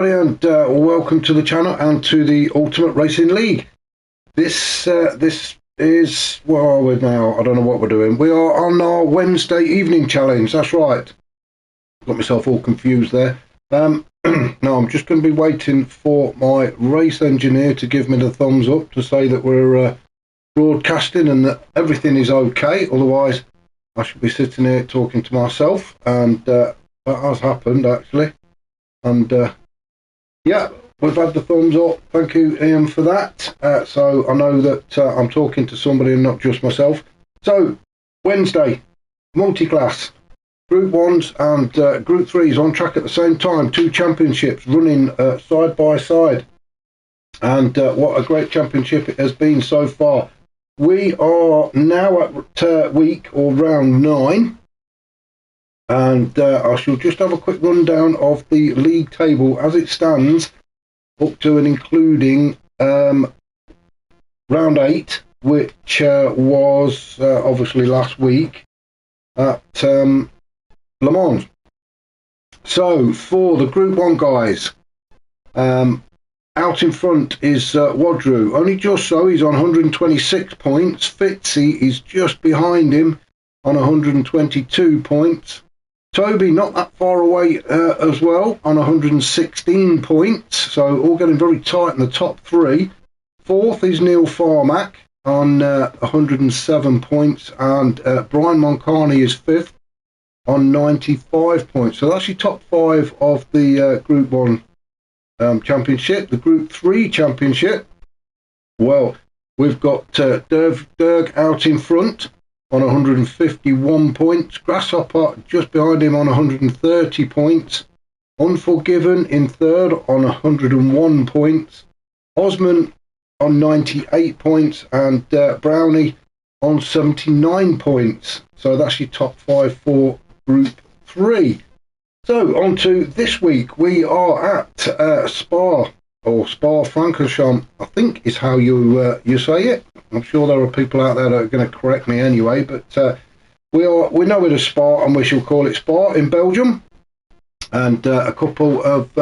And welcome to the channel and to the Ultimate Racing League. This is, where are we now? I don't know what we're doing. We are on our Wednesday evening challenge. That's right. Got myself all confused there. Now I'm just going to be waiting for my race engineer to give me the thumbs up to say that we're broadcasting and that everything is okay. Otherwise, I should be sitting here talking to myself, and that has happened actually. And yeah, we've had the thumbs up. Thank you, Ian, for that. So I know that I'm talking to somebody and not just myself. So, Wednesday, multi-class, Group 1s and Group 3s on track at the same time. Two championships running side by side. And what a great championship it has been so far. We are now at week or round 9. And I shall just have a quick rundown of the league table as it stands up to and including round 8, which was obviously last week at Le Mans. So for the Group 1 guys, out in front is Wadru, only just so, he's on 126 points. Fitzy is just behind him on 122 points. Toby not that far away as well on 116 points, so all getting very tight in the top 3. Fourth is Neil Farmack on 107 points, and Brian Moncani is 5th on 95 points. So that's your top 5 of the Group 1 championship. The Group 3 championship, well, we've got Derg out in front on 151 points, Grasshopper just behind him on 130 points, Unforgiven in 3rd on 101 points, Osman on 98 points, and Brownie on 79 points. So that's your top 5 for Group 3. So on to this week. We are at Spa, or Spa-Francorchamps, I think is how you say it. I'm sure there are people out there that are going to correct me anyway, but we know it as Spa, and we shall call it Spa in Belgium. And a couple of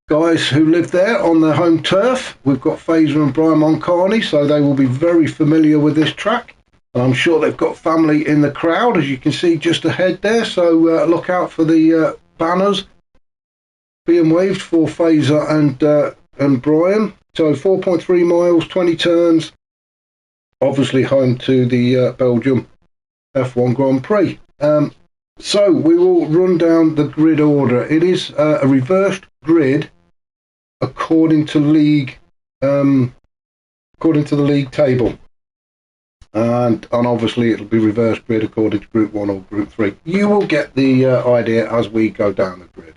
guys who live there on their home turf. We've got Fazer and Brian Moncani, so they will be very familiar with this track. And I'm sure they've got family in the crowd, as you can see just ahead there. So look out for the banners being waved for Fazer and Brian. So 4.3 miles, 20 turns. Obviously home to the Belgium F1 Grand Prix. So we will run down the grid order. It is a reversed grid according to league, according to the league table, and obviously it'll be reversed grid according to Group 1 or Group 3. You will get the idea as we go down the grid.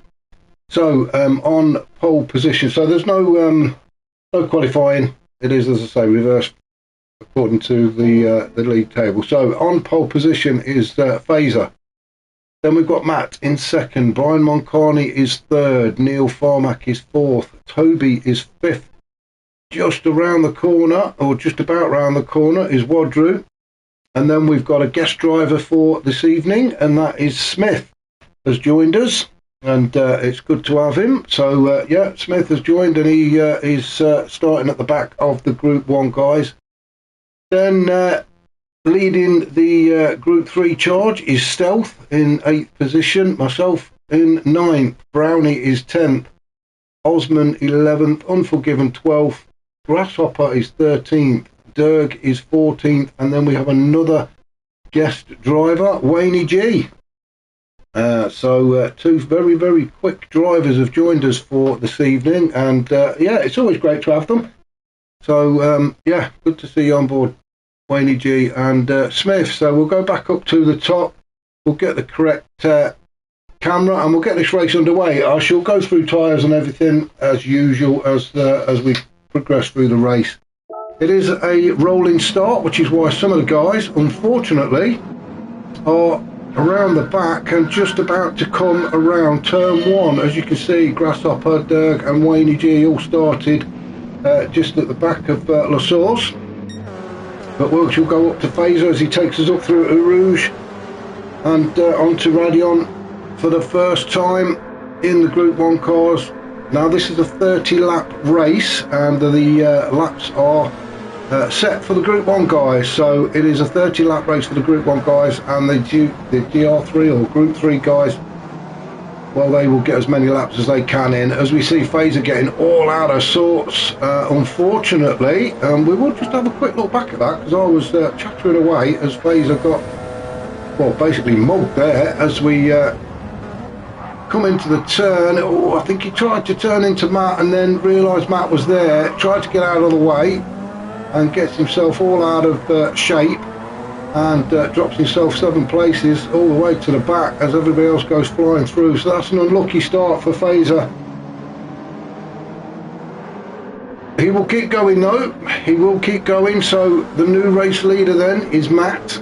So on pole position, so there's no qualifying. It is, as I say, reversed according to the league table. So on pole position is Fazer. Then we've got Matt in 2nd. Brian Moncani is 3rd. Neil Farmack is 4th. Toby is 5th. Just around the corner, or just about around the corner, is Wadru. And then we've got a guest driver for this evening, and that is Smith has joined us. And it's good to have him. So yeah, Smith has joined, and he is starting at the back of the Group 1 guys. Then leading the Group 3 charge is Stealth in 8th position. Myself in 9th. Brownie is 10th. Osman 11th. Unforgiven 12th. Grasshopper is 13th. Derg is 14th. And then we have another guest driver, Wayne G. So two very, very quick drivers have joined us for this evening. And yeah, it's always great to have them. So yeah, good to see you on board, Wayne G and Smith. So we'll go back up to the top. We'll get the correct camera and we'll get this race underway. I shall go through tyres and everything as usual as we progress through the race. It is a rolling start, which is why some of the guys, unfortunately, are around the back and just about to come around turn 1. As you can see, Grasshopper, Derg and Wayne G all started just at the back of La Source. But we shall go up to Fazer as he takes us up through Eau Rouge and onto Radion for the first time in the Group 1 cars Now this is a 30 lap race, and the laps are set for the Group 1 guys. So it is a 30 lap race for the Group 1 guys, and the GR3 or Group 3 guys, well, they will get as many laps as they can in. As we see, Fazer getting all out of sorts, unfortunately. We will just have a quick look back at that, because I was chattering away as Fazer got, well, basically mugged there as we come into the turn. Oh, I think he tried to turn into Matt and then realised Matt was there, tried to get out of the way and gets himself all out of shape, and drops himself 7 places all the way to the back as everybody else goes flying through. So that's an unlucky start for Fazer. He will keep going though, he will keep going. So the new race leader then is Matt.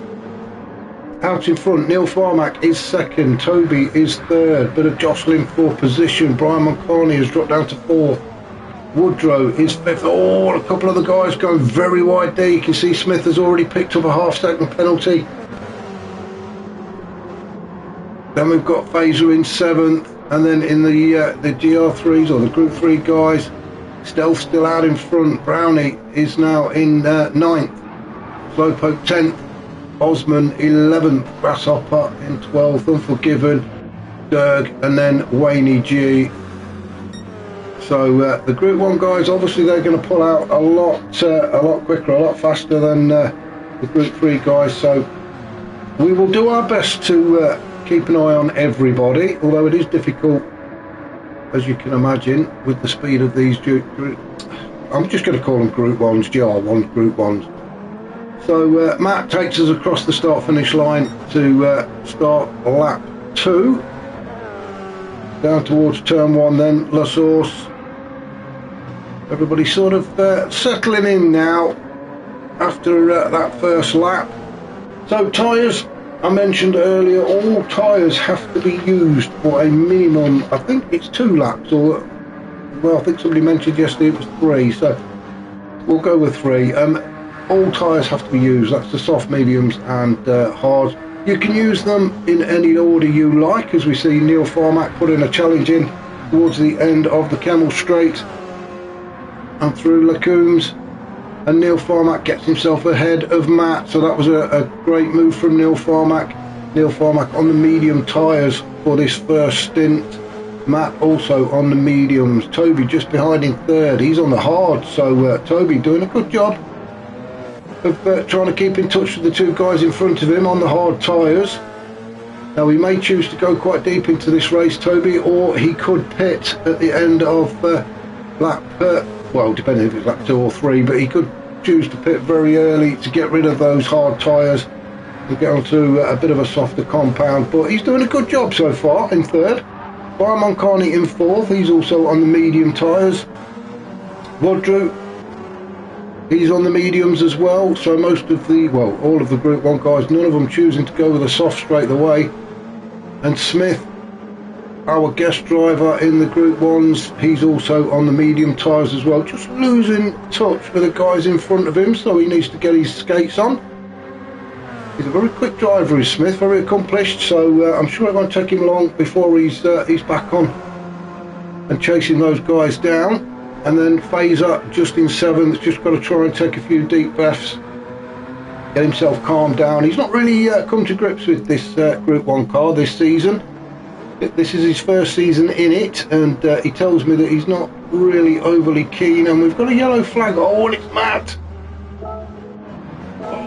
Out in front, Neil Farmack is second, Toby is third, bit of jostling for position. Brian Moncani has dropped down to 4th. Woodrow is 5th. Oh, a couple of the guys going very wide there. You can see Smith has already picked up a half-second penalty. Then we've got Fazer in 7th, and then in the GR3s or the Group 3 guys, Stealth still out in front. Brownie is now in 9th. Slowpoke 10th. Osman 11th. Grasshopper in 12th. Unforgiven, Derg, and then Wayne G. So the Group 1 guys, obviously they're going to pull out a lot quicker, a lot faster than the Group 3 guys. So we will do our best to keep an eye on everybody, although it is difficult, as you can imagine, with the speed of these I'm just going to call them Group 1s, GR1 Group 1s. So Matt takes us across the start-finish line to start lap 2. Down towards turn 1 then, La Source. Everybody sort of settling in now after that first lap. So tyres, I mentioned earlier, all tyres have to be used for a minimum, I think it's 2 laps, or, well, I think somebody mentioned yesterday it was 3, so we'll go with 3. All tyres have to be used, that's the soft, mediums and hards. You can use them in any order you like, as we see Neil Farmack put in a challenge in towards the end of the Camel Straight and through Lacooms, and Neil Farmack gets himself ahead of Matt, so that was a great move from Neil Farmack. Neil Farmack on the medium tyres for this first stint, Matt also on the mediums. Toby just behind in 3rd, he's on the hard, so Toby doing a good job of trying to keep in touch with the 2 guys in front of him on the hard tyres. Now he may choose to go quite deep into this race, Toby, or he could pit at the end of lap, well, depending if it's lap 2 or 3, but he could choose to pit very early to get rid of those hard tyres and get onto a bit of a softer compound. But he's doing a good job so far in 3rd. Brian Moncani in 4th, he's also on the medium tyres. Woodrow, he's on the mediums as well, so most of the, well, all of the Group 1 guys, none of them choosing to go with a soft straight away. And Smith, our guest driver in the Group 1s, he's also on the medium tyres as well, just losing touch with the guys in front of him, so he needs to get his skates on. He's a very quick driver, is Smith, very accomplished, so I'm sure it won't take him long before he's back on and chasing those guys down. And then Fazer just in 7th, just got to try and take a few deep breaths, get himself calmed down. He's not really come to grips with this Group 1 car this season. This is his first season in it, and he tells me that he's not really overly keen. And we've got a yellow flag. Oh, and it's Matt.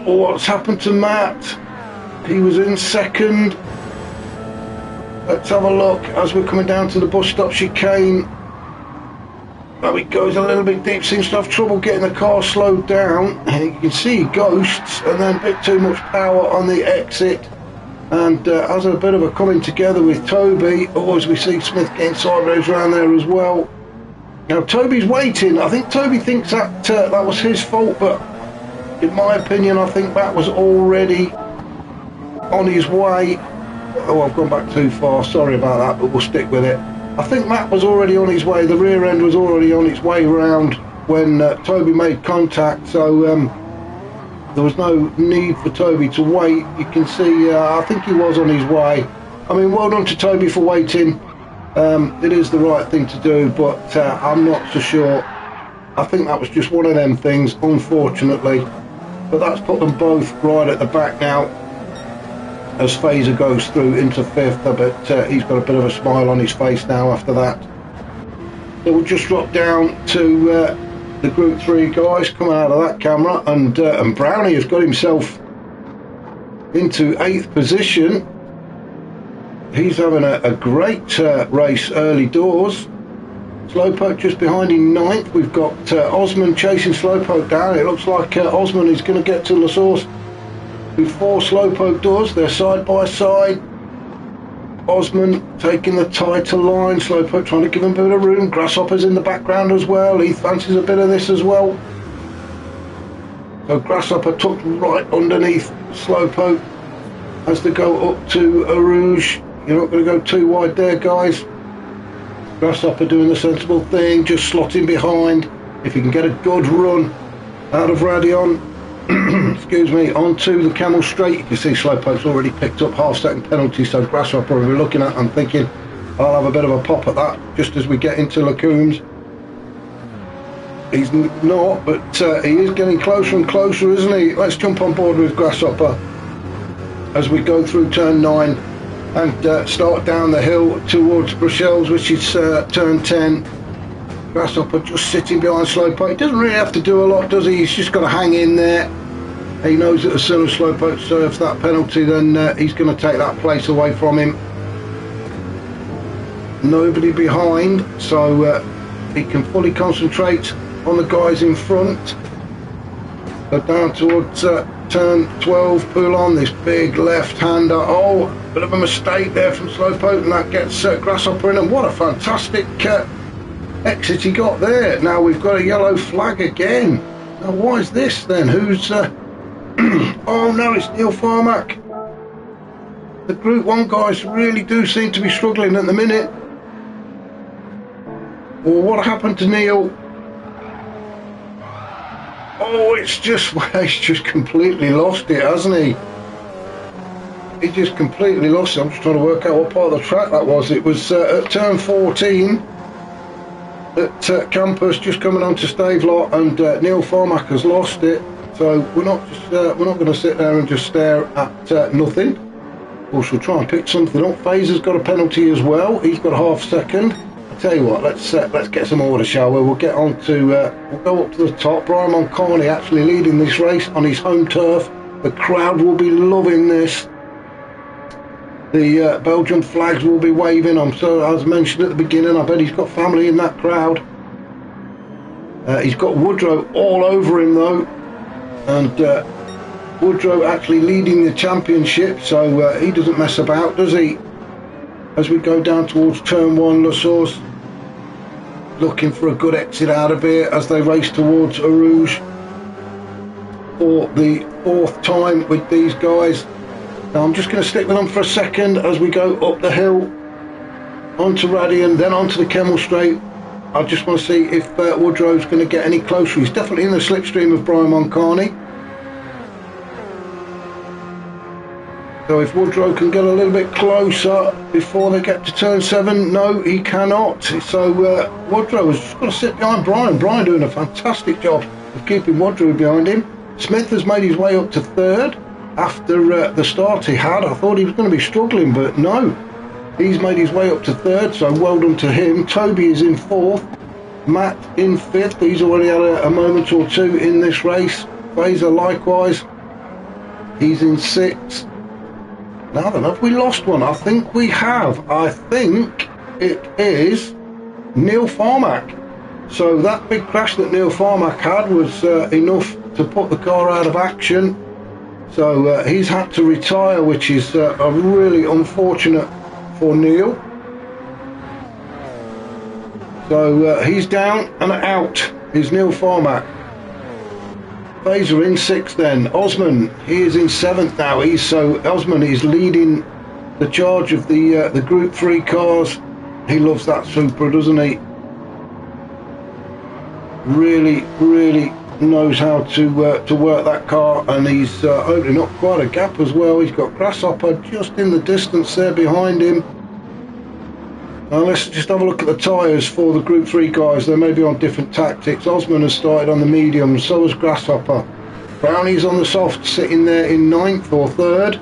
Oh, what's happened to Matt? He was in 2nd. Let's have a look as we're coming down to the bus stop chicane. Oh, he goes a little bit deep, seems to have trouble getting the car slowed down. And you can see he ghosts, and then a bit too much power on the exit. And has a bit of a coming together with Toby. Oh, as we see Smith getting sideways around there as well. Now Toby's waiting. I think Toby thinks that that was his fault, but in my opinion, I think that was already on his way. Oh, I've gone back too far. Sorry about that, but we'll stick with it. I think Matt was already on his way. The rear end was already on its way round when Toby made contact. So there was no need for Toby to wait. You can see, I think he was on his way. I mean, well done to Toby for waiting. It is the right thing to do, but I'm not so sure. I think that was just one of them things, unfortunately. But that's put them both right at the back now as Phaser goes through into 5th, but he's got a bit of a smile on his face now after that. So we'll just drop down to the Group 3 guys coming out of that camera, and Brownie has got himself into 8th position. He's having a great race early doors. Slowpoke just behind in 9th. We've got Osman chasing Slowpoke down. It looks like Osman is going to get to La Source before Slowpoke does. They're side by side. Osman taking the tighter line. Slowpoke trying to give him a bit of room. Grasshopper's in the background as well. He fancies a bit of this as well. So Grasshopper tucked right underneath Slowpoke as they go up to Rouge. You're not going to go too wide there, guys. Grasshopper doing the sensible thing, just slotting behind. If he can get a good run out of Radion, excuse me, onto the Camel Straight, you can see Slowpoke's already picked up half-second penalty, so Grasshopper will be looking at and thinking, I'll have a bit of a pop at that just as we get into Lacooms. He's not, but he is getting closer and closer, isn't he? Let's jump on board with Grasshopper as we go through turn 9 and start down the hill towards Bruxelles, which is turn 10. Grasshopper just sitting behind Slowpoke. He doesn't really have to do a lot, does he? He's just got to hang in there. He knows that as soon as Slowpoke serves that penalty, then he's going to take that place away from him. Nobody behind, so he can fully concentrate on the guys in front. So down towards turn 12, Poulon, this big left-hander. Oh, bit of a mistake there from Slowpoke, and that gets Grasshopper in, and what a fantastic exit he got there. Now we've got a yellow flag again. Now why is this then? Who's oh no, it's Neil Farmack. The Group 1 guys really do seem to be struggling at the minute. Well, what happened to Neil? Oh, it's just, he's just completely lost it, hasn't he? He just completely lost it. I'm just trying to work out what part of the track that was. It was at turn 14 at Campus, just coming onto Stavelot, and Neil Farmack has lost it. So we're not going to sit there and just stare at nothing. Of course, we'll try and pick something up. Phaser's got a penalty as well. He's got a half-second. Tell you what, let's get some order, shall we? We'll get on to we'll go up to the top. Brian Moncarney actually leading this race on his home turf. The crowd will be loving this. The Belgian flags will be waving. I'm so, as mentioned at the beginning, I bet he's got family in that crowd. He's got Woodrow all over him though, and Woodrow actually leading the championship, so he doesn't mess about, does he? As we go down towards turn 1, La Source looking for a good exit out of here as they race towards Rouge for the 4th time with these guys. Now I'm just going to stick with them for a second as we go up the hill onto Radion, then onto the Kemmel Straight. I just want to see if Woodrow's going to get any closer. He's definitely in the slipstream of Brian Moncarney. So if Woodrow can get a little bit closer before they get to turn 7, no, he cannot. So Woodrow has just got to sit behind Brian. Brian doing a fantastic job of keeping Woodrow behind him. Smith has made his way up to 3rd after the start he had. I thought he was going to be struggling, but no. He's made his way up to 3rd, so well done to him. Toby is in 4th. Matt in 5th. He's already had a moment or two in this race. Phaser likewise. He's in 6th. Now then, have we lost one? I think we have. I think it is Neil Farmack. So that big crash that Neil Farmack had was enough to put the car out of action. So he's had to retire, which is a really unfortunate for Neil. So he's down and out is Neil Farmack. Phaser in 6th then. Osman, he is in 7th now. Osman is leading the charge of the Group 3 cars. He loves that Supra, doesn't he? Really, really knows how to work that car, and he's opening up quite a gap as well. He's got Grasshopper just in the distance there behind him. Now let's just have a look at the tyres for the Group 3 guys. They may be on different tactics. Osman has started on the mediums, so has Grasshopper. Brownie's on the soft, sitting there in 9th or 3rd.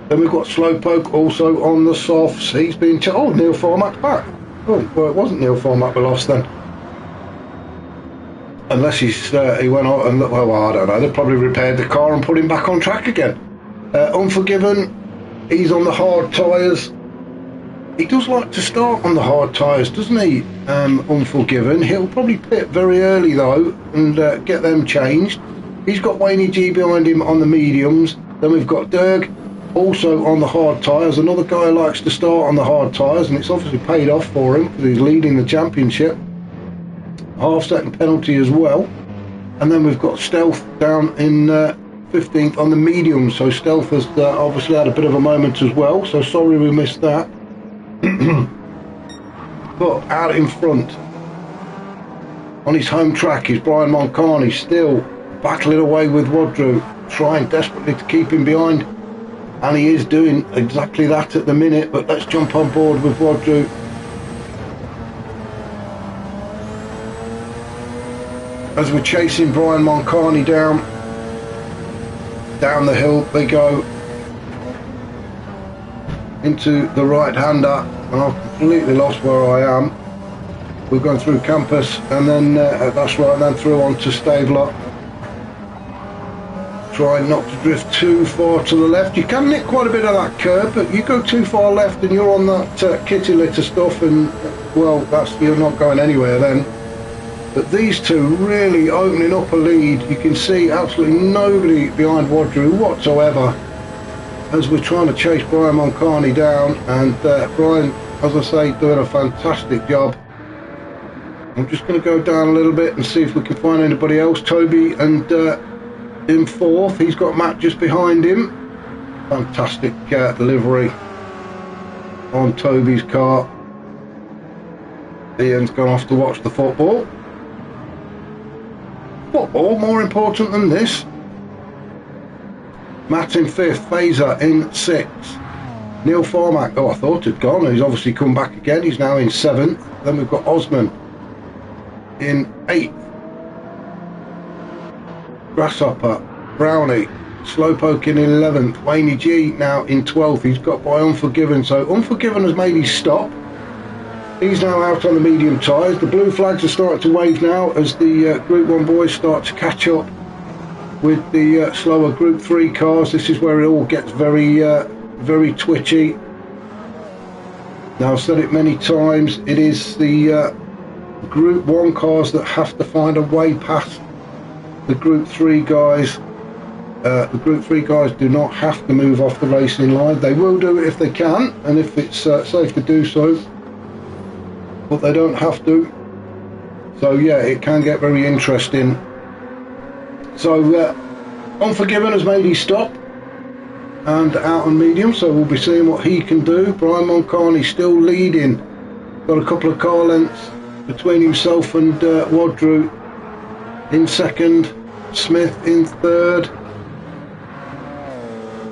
Then we've got Slowpoke also on the softs. He's been... oh, Neil Formack's back. Oh, well, it wasn't Neil Formack we lost then. Unless he went on and... well, I don't know. They probably repaired the car and put him back on track again. Unforgiven, he's on the hard tyres. He does like to start on the hard tyres, doesn't he? Unforgiven. He'll probably pit very early though and get them changed. He's got Wayne G behind him on the mediums. Then we've got Derg also on the hard tyres. Another guy who likes to start on the hard tyres, and it's obviously paid off for him because he's leading the championship. Half-second penalty as well. And then we've got Stealth down in 15th on the mediums. So Stealth has obviously had a bit of a moment as well. So sorry we missed that. But out in front on his home track is Brian Moncani, still battling away with Wadru, trying desperately to keep him behind, and he is doing exactly that at the minute. But let's jump on board with Wadru. As we're chasing Brian Moncani down the hill they go into the right-hander, and I've completely lost where I am. We've gone through Campus, and then that's right, and then through onto Stabler. Trying not to drift too far to the left. You can nick quite a bit of that curb, but you go too far left and you're on that kitty litter stuff, and well, you're not going anywhere then. But these two really opening up a lead. You can see absolutely nobody behind Wadru whatsoever as we're trying to chase Brian Moncani down, and Brian, as I say, doing a fantastic job. I'm just going to go down a little bit and see if we can find anybody else. Toby and in 4th, he's got Matt just behind him. Fantastic delivery on Toby's car. Ian's gone off to watch the football. Football more important than this. Matt in 5th, Phaser in 6th. Neil Formack, oh, I thought he'd gone. He's obviously come back again. He's now in 7th. Then we've got Osman in 8th. Grasshopper, Brownie, Slowpoke in 11th. Wayne G now in 12th. He's got by Unforgiven. So Unforgiven has made his stop. He's now out on the medium tyres. The blue flags are starting to wave now as the Group 1 boys start to catch up with the slower Group 3 cars. This is where it all gets very very twitchy. Now I've said it many times, it is the Group 1 cars that have to find a way past the Group 3 guys. The Group 3 guys do not have to move off the racing line. They will do it if they can and if it's safe to do so, but they don't have to. So yeah, it can get very interesting. So Unforgiven has made his stop and out on medium, so we'll be seeing what he can do. Brian Moncani still leading, got a couple of car lengths between himself and Wadru in 2nd, Smith in 3rd,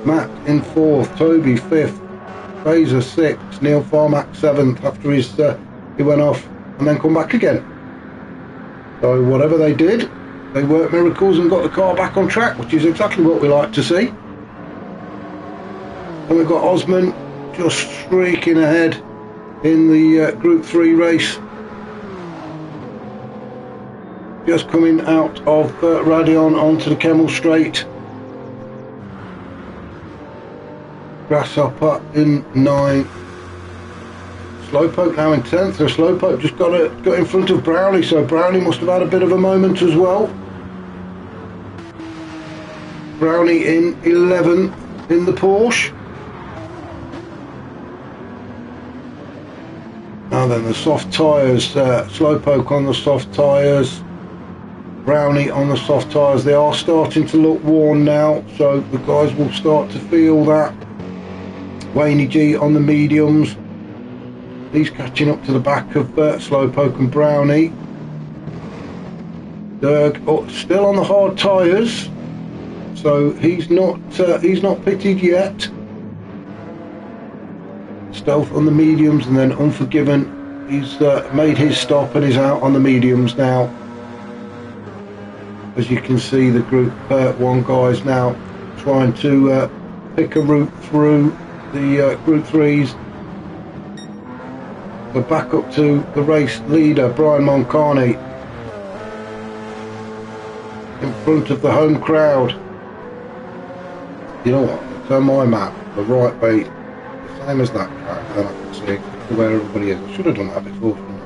Matt in 4th, Toby 5th, Fraser 6th, Neil Formack 7th after he went off and then come back again. So whatever they did, they worked miracles and got the car back on track, which is exactly what we like to see. And we've got Osman just streaking ahead in the Group 3 race. Just coming out of Radion onto the Kemmel Straight. Grasshopper in 9th. Slowpoke now in 10th. So Slowpoke just got in front of Brownie, so Brownie must have had a bit of a moment as well. Brownie in 11th in the Porsche. Now then, the soft tyres, Slowpoke on the soft tyres, Brownie on the soft tyres. They are starting to look worn now, so the guys will start to feel that. Wayne G on the mediums. He's catching up to the back of Slowpoke and Brownie. Derg still on the hard tyres, so he's not pitted yet. Stealth on the mediums, and then Unforgiven, he's made his stop and is out on the mediums now. As you can see, the Group 1 guys now trying to pick a route through the Group 3s. We're back up to the race leader, Brian Moncani, in front of the home crowd. You know what? I'll turn my map the right way, the same as that track, then I can see exactly where everybody is. I should have done that before, shouldn't I?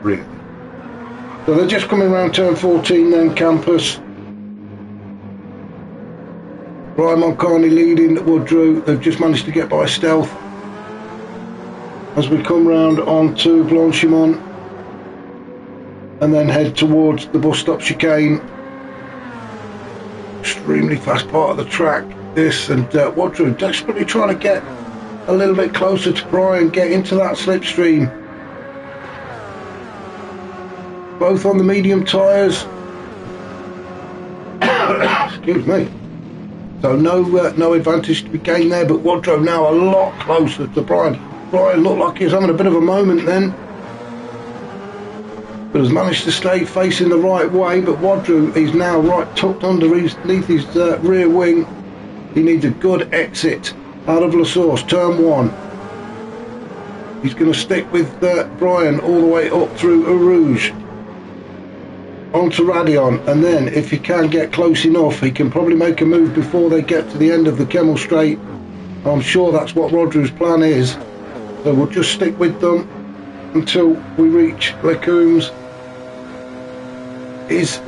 Really. So they're just coming around turn 14 then, Campus. Brian Moncani leading Woodrow. They've just managed to get by Stealth. As we come round onto Blanchimont and then head towards the bus stop chicane. Extremely fast part of the track this, and Woodrow desperately trying to get a little bit closer to Brian, get into that slipstream. Both on the medium tyres. Excuse me. So no advantage to be gained there, but Woodrow now a lot closer to Brian. Brian looked like he was having a bit of a moment then, but has managed to stay facing the right way. But Woodrow is now right tucked underneath his rear wing. He needs a good exit out of La Source, turn 1. He's going to stick with Brian all the way up through Eau Rouge onto Radion, and then if he can get close enough, he can probably make a move before they get to the end of the Kemmel Straight. I'm sure that's what Woodrow's plan is. So we'll just stick with them until we reach Les Combes. Is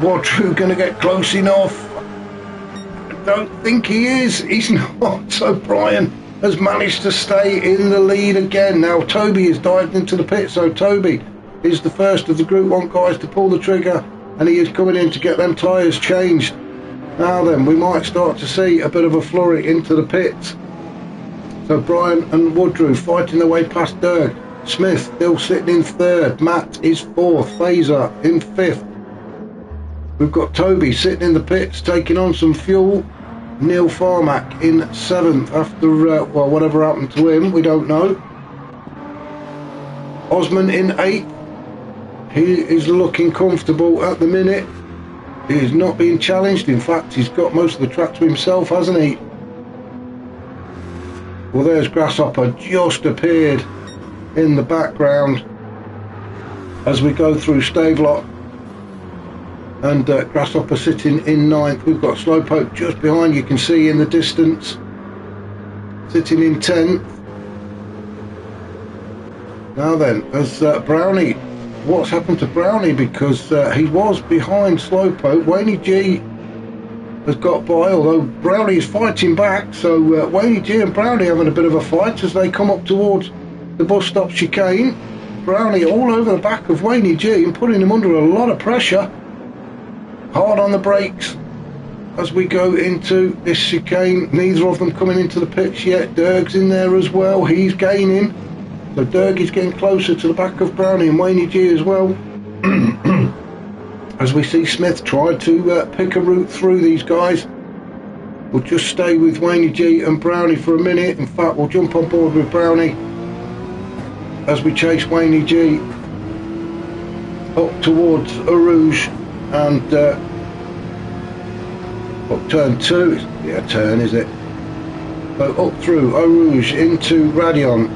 Woodrow going to get close enough? I don't think he is. He's not. So Brian has managed to stay in the lead again. Now Toby has dived into the pit. So Toby is the first of the Group 1 guys to pull the trigger, and he is coming in to get them tyres changed. Now then, we might start to see a bit of a flurry into the pits. So Brian and Woodrow fighting their way past Derg. Smith still sitting in 3rd. Matt is 4th. Fazer in 5th. We've got Toby sitting in the pits taking on some fuel. Neil Farmack in 7th after, well, whatever happened to him, we don't know. Osman in 8th. He is looking comfortable at the minute. He is not being challenged. In fact, he's got most of the track to himself, hasn't he? Well, there's Grasshopper just appeared in the background as we go through Stavelot, and Grasshopper sitting in 9th. We've got Slowpoke just behind, you can see in the distance, sitting in 10th. Now then, as Brownie, what's happened to Brownie? Because he was behind Slowpoke. Wayne G has got by, although Brownie is fighting back. So Wayne G and Brownie having a bit of a fight as they come up towards the bus stop chicane. Brownie all over the back of Wayne G and putting him under a lot of pressure. Hard on the brakes as we go into this chicane. Neither of them coming into the pits yet. Derg's in there as well. He's gaining. So Derg is getting closer to the back of Brownie and Wayne G as well. As we see Smith try to pick a route through these guys. We'll just stay with Wayne G and Brownie for a minute. In fact, we'll jump on board with Brownie as we chase Wayne G up towards Eau Rouge and up turn 2. Yeah, turn is it? So up through Eau Rouge into Radion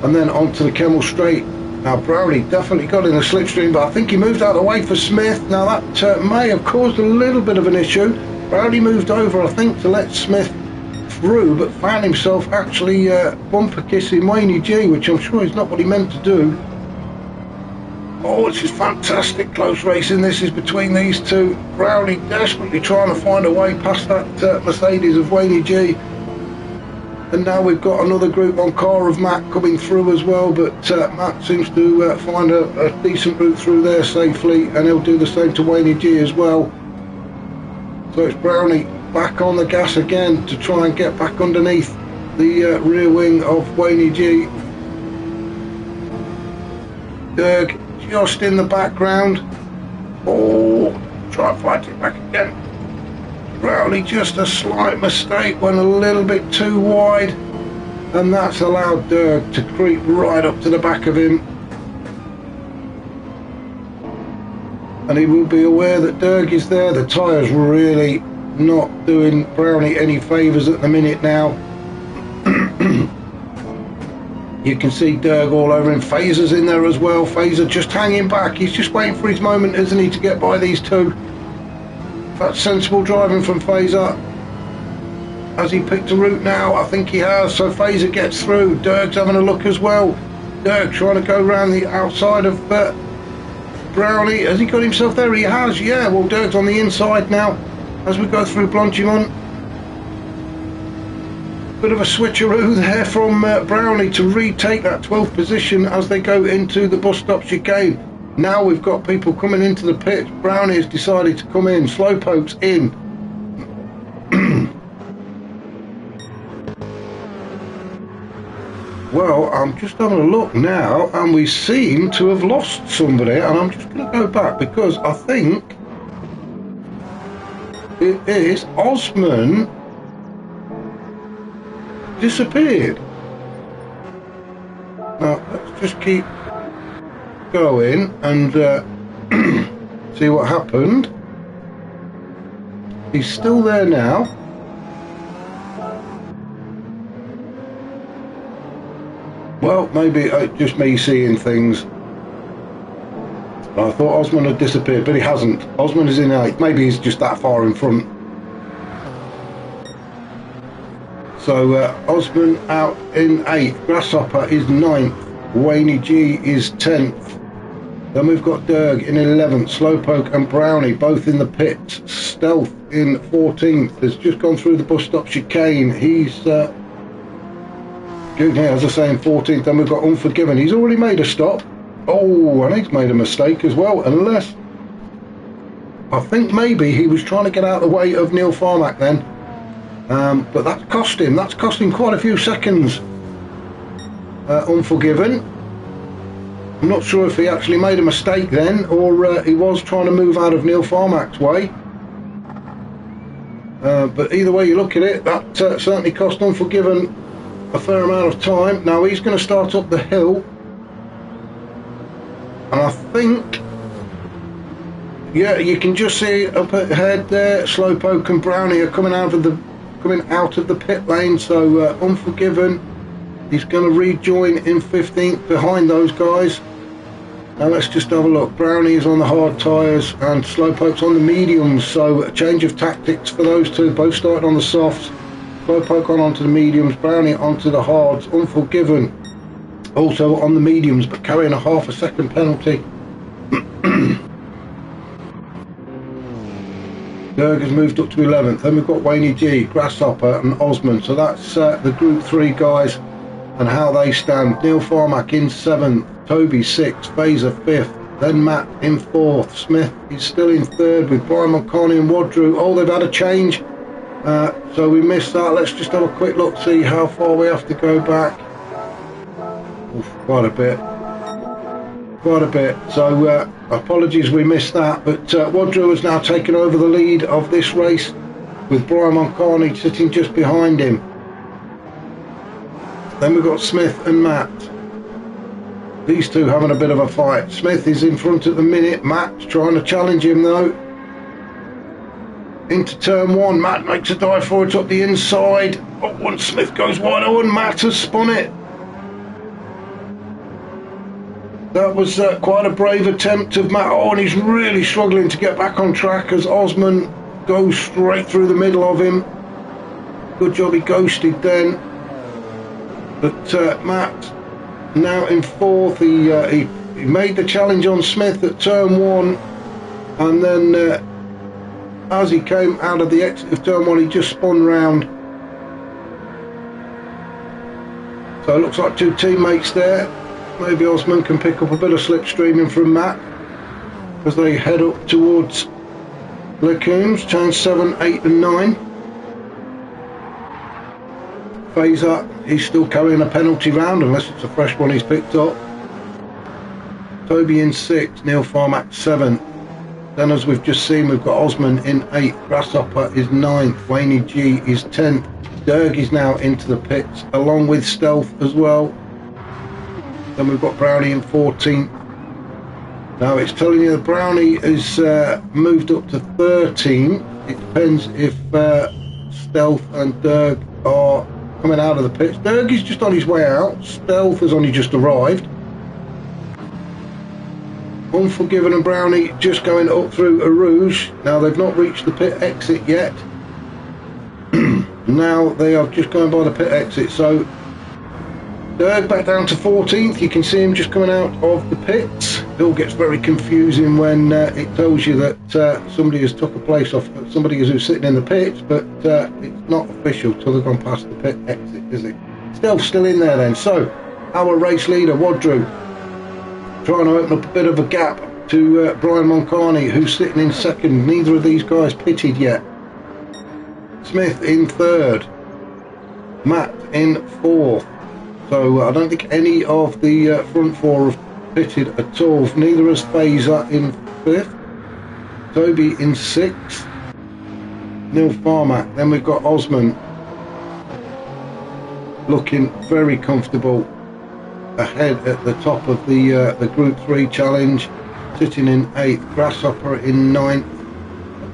and then onto the Kemmel Straight. Now Brownie definitely got in the slipstream, but I think he moved out of the way for Smith. Now that may have caused a little bit of an issue. Brownie moved over, I think, to let Smith through, but found himself actually bumper kissing Wayne G, which I'm sure is not what he meant to do. Oh, this is fantastic close racing. This is between these two. Brownie desperately trying to find a way past that Mercedes of Wayne G. And now we've got another Group 1 car of Matt coming through as well, but Matt seems to find a decent route through there safely, and he'll do the same to Wayne G as well. So it's Brownie back on the gas again to try and get back underneath the rear wing of Wayne G. Derg just in the background. Oh, try and fight it back again. Brownie, just a slight mistake, went a little bit too wide, and that's allowed Derg to creep right up to the back of him. And he will be aware that Derg is there. The tyres really not doing Brownie any favours at the minute now. You can see Derg all over him. Phaser's in there as well. Phaser just hanging back. He's just waiting for his moment, isn't he, to get by these two. That's sensible driving from Phaser. Has he picked a route now? I think he has. So Phaser gets through. Derg's having a look as well. Derg trying to go around the outside of Brownie. Has he got himself there? He has, yeah. Well, Derg's on the inside now as we go through Blanchimont. Bit of a switcheroo there from Brownie to retake that 12th position as they go into the bus stop chicane. Now we've got people coming into the pit. Brownie has decided to come in. Slowpoke's in. Well, I'm just having a look now, and we seem to have lost somebody, and I'm just going to go back because I think it is Osman disappeared. Now let's just keep going and see what happened. He's still there now. Well, maybe just me seeing things. I thought Osman had disappeared, but he hasn't. Osman is in 8th. Maybe he's just that far in front. So Osman out in 8th, Grasshopper is 9th, Wayne G is 10th. Then we've got Derg in 11th, Slowpoke and Brownie both in the pit. Stealth in 14th, has just gone through the bus stop chicane. He's good here, as I say, in 14th. Then we've got Unforgiven. He's already made a stop. Oh, and he's made a mistake as well, unless I think maybe he was trying to get out of the way of Neil Farmack then. But that cost him. That's cost him quite a few seconds. Unforgiven. I'm not sure if he actually made a mistake then, or he was trying to move out of Neil Farmack's way. But either way you look at it, that certainly cost Unforgiven a fair amount of time. Now he's going to start up the hill, and I think, yeah, you can just see up ahead there, Slowpoke and Brownie are coming out of the pit lane. So Unforgiven, he's going to rejoin in 15th behind those guys. Now let's just have a look. Brownie is on the hard tyres and Slowpoke's on the mediums, so a change of tactics for those two. Both started on the softs. Slowpoke onto the mediums, Brownie onto the hards. Unforgiven also on the mediums, but carrying a half a second penalty. Derg has moved up to 11th. Then we've got Wayne G, Grasshopper and Osman. So that's the Group 3 guys and how they stand. Neil Farmack in 7th, Toby 6th, Phaser 5th, then Matt in 4th. Smith is still in 3rd with Brian Mulcahy and Wadrew. Oh, they've had a change. So we missed that. Let's just have a quick look, see how far we have to go back. Oof, quite a bit. So apologies we missed that, but Wadrew has now taken over the lead of this race with Brian Mulcahy sitting just behind him. Then we've got Smith and Matt. These two having a bit of a fight. Smith is in front at the minute. Matt's trying to challenge him though. Into turn 1, Matt makes a dive for it up the inside. Oh, once Smith goes wide, oh, and Matt has spun it. That was quite a brave attempt of Matt. Oh, and he's really struggling to get back on track as Osman goes straight through the middle of him. Good job he ghosted then. But Matt now in 4th. He made the challenge on Smith at turn 1, and then as he came out of the exit of turn 1, he just spun round. So it looks like two teammates there. Maybe Osman can pick up a bit of slipstreaming from Matt as they head up towards Lecombs, turn 7, 8 and 9. Phaser, he's still carrying a penalty round unless it's a fresh one he's picked up. Toby in 6th, Neil Farmack 7th. Then, as we've just seen, we've got Osman in 8th, Grasshopper is 9th, Wayne G is 10th, Derg is now into the pits, along with Stealth as well. Then we've got Brownie in 14th. Now it's telling you that Brownie is moved up to 13. It depends if Stealth and Derg are coming out of the pits. Derg is just on his way out, Stealth has only just arrived. Unforgiven and Brownie just going up through a Rouge. Now they've not reached the pit exit yet. Now they are just going by the pit exit. So Derg back down to 14th. You can see him just coming out of the pits. It all gets very confusing when it tells you that somebody has took a place off somebody who's sitting in the pits, but it's not official till they've gone past the pit exit, is it? Still in there then. So our race leader, Wadru, trying to open up a bit of a gap to Brian Moncani, who's sitting in 2nd. Neither of these guys pitted yet. Smith in 3rd, Matt in 4th. So I don't think any of the front 4 have pitted at all. Neither has Fazer in 5th, Toby in 6th, Neil Farmack. Then we've got Osman looking very comfortable ahead at the top of the Group 3 challenge, sitting in 8th, Grasshopper in 9th.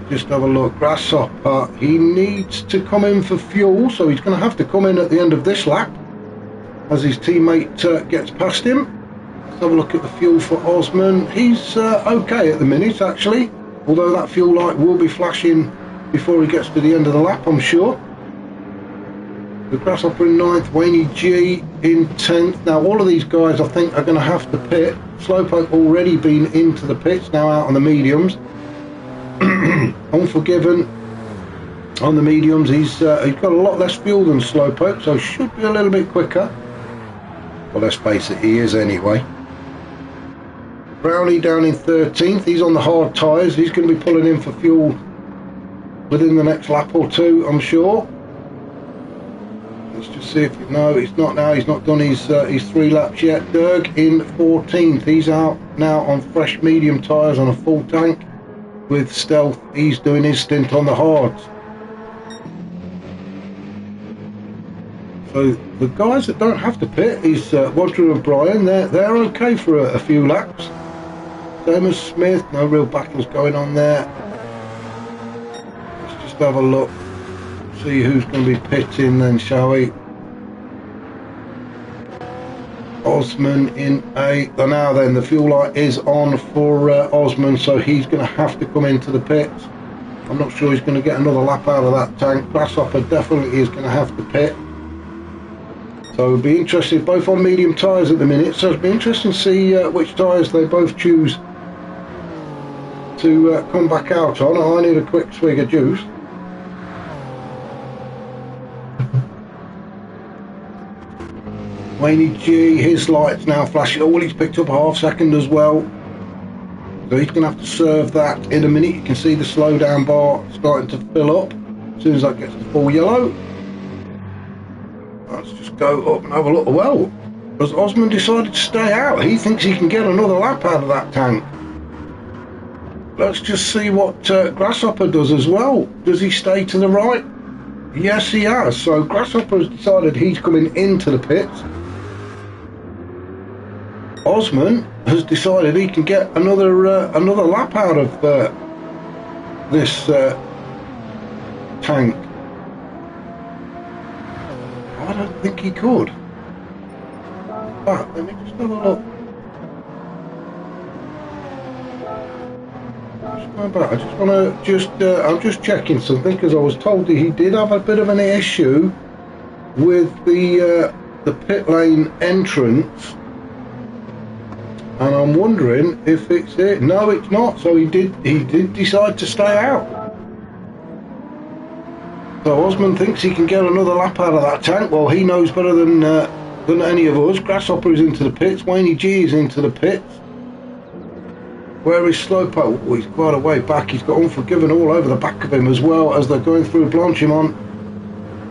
Just have a look. Grasshopper, he needs to come in for fuel, so he's going to have to come in at the end of this lap as his teammate gets past him. Let's have a look at the fuel for Osman. He's okay at the minute, actually, although that fuel light will be flashing before he gets to the end of the lap, I'm sure. The Grasshopper in 9th, Wayne G in 10th. Now all of these guys I think are going to have to pit. Slowpoke already been into the pits, now out on the mediums. Unforgiven on the mediums, he's got a lot less fuel than Slowpoke, so should be a little bit quicker. Well, let's face it, he is anyway. Brownie down in 13th, he's on the hard tyres, he's going to be pulling in for fuel within the next lap or two, I'm sure. Let's just see if, no, it's not now, he's not done his 3 laps yet. Derg in 14th, he's out now on fresh medium tyres on a full tank. With Stealth, he's doing his stint on the hards. So the guys that don't have to pit is Wadru and Brian. They're okay for a few laps. Same as Smith, no real battles going on there. Let's just have a look, see who's going to be pitting then, shall we? Osman in 8th. And now then, the fuel light is on for Osman, so he's going to have to come into the pits. I'm not sure he's going to get another lap out of that tank. Grasshopper definitely is going to have to pit. So it'll be interesting, both on medium tyres at the minute, so it'll be interesting to see which tyres they both choose to come back out on. I need a quick swig of juice. Wayne G, his light's now flashing. Oh, well, he's picked up a half second as well. So he's going to have to serve that in a minute. You can see the slowdown bar starting to fill up as soon as that gets to full yellow. Let's just go up and have a look. Well, has Osman decided to stay out? He thinks he can get another lap out of that tank. Let's just see what Grasshopper does as well. Does he stay to the right? Yes, he has. So Grasshopper has decided he's coming into the pits. Osman has decided he can get another lap out of this tank. I don't think he could. But let me just have a look. I just want to I'm just checking something, because I was told that he did have a bit of an issue with the pit lane entrance, and I'm wondering if it's it. No, it's not. So he did decide to stay out. So Osman thinks he can get another lap out of that tank. Well, he knows better than any of us. Grasshopper is into the pits. Wayne G is into the pits. Where is Slowpoke? Oh, he's quite a way back. He's got Unforgiven all over the back of him as well as they're going through Blanchimont.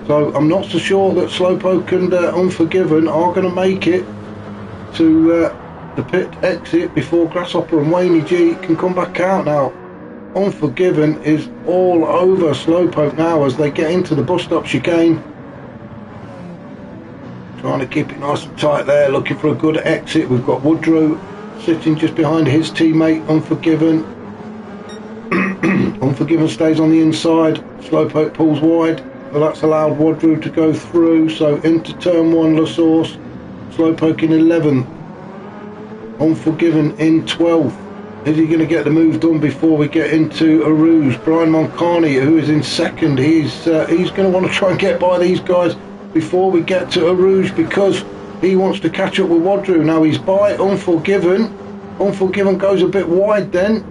So I'm not so sure that Slowpoke and Unforgiven are going to make it to the pit exit before Grasshopper and Wayne G can come back out. Now, Unforgiven is all over Slowpoke now as they get into the bus stop chicane. Trying to keep it nice and tight there, looking for a good exit. We've got Woodrow sitting just behind his teammate, Unforgiven. Unforgiven stays on the inside. Slowpoke pulls wide. Well, that's allowed Woodrow to go through. So into turn 1, La Source. Slowpoke in 11th. Unforgiven in 12th. Is he going to get the move done before we get into Arouge? Brian Moncani, who is in 2nd, he's going to want to try and get by these guys before we get to Arouge because he wants to catch up with Woodrow. Now he's by Unforgiven. Unforgiven goes a bit wide then.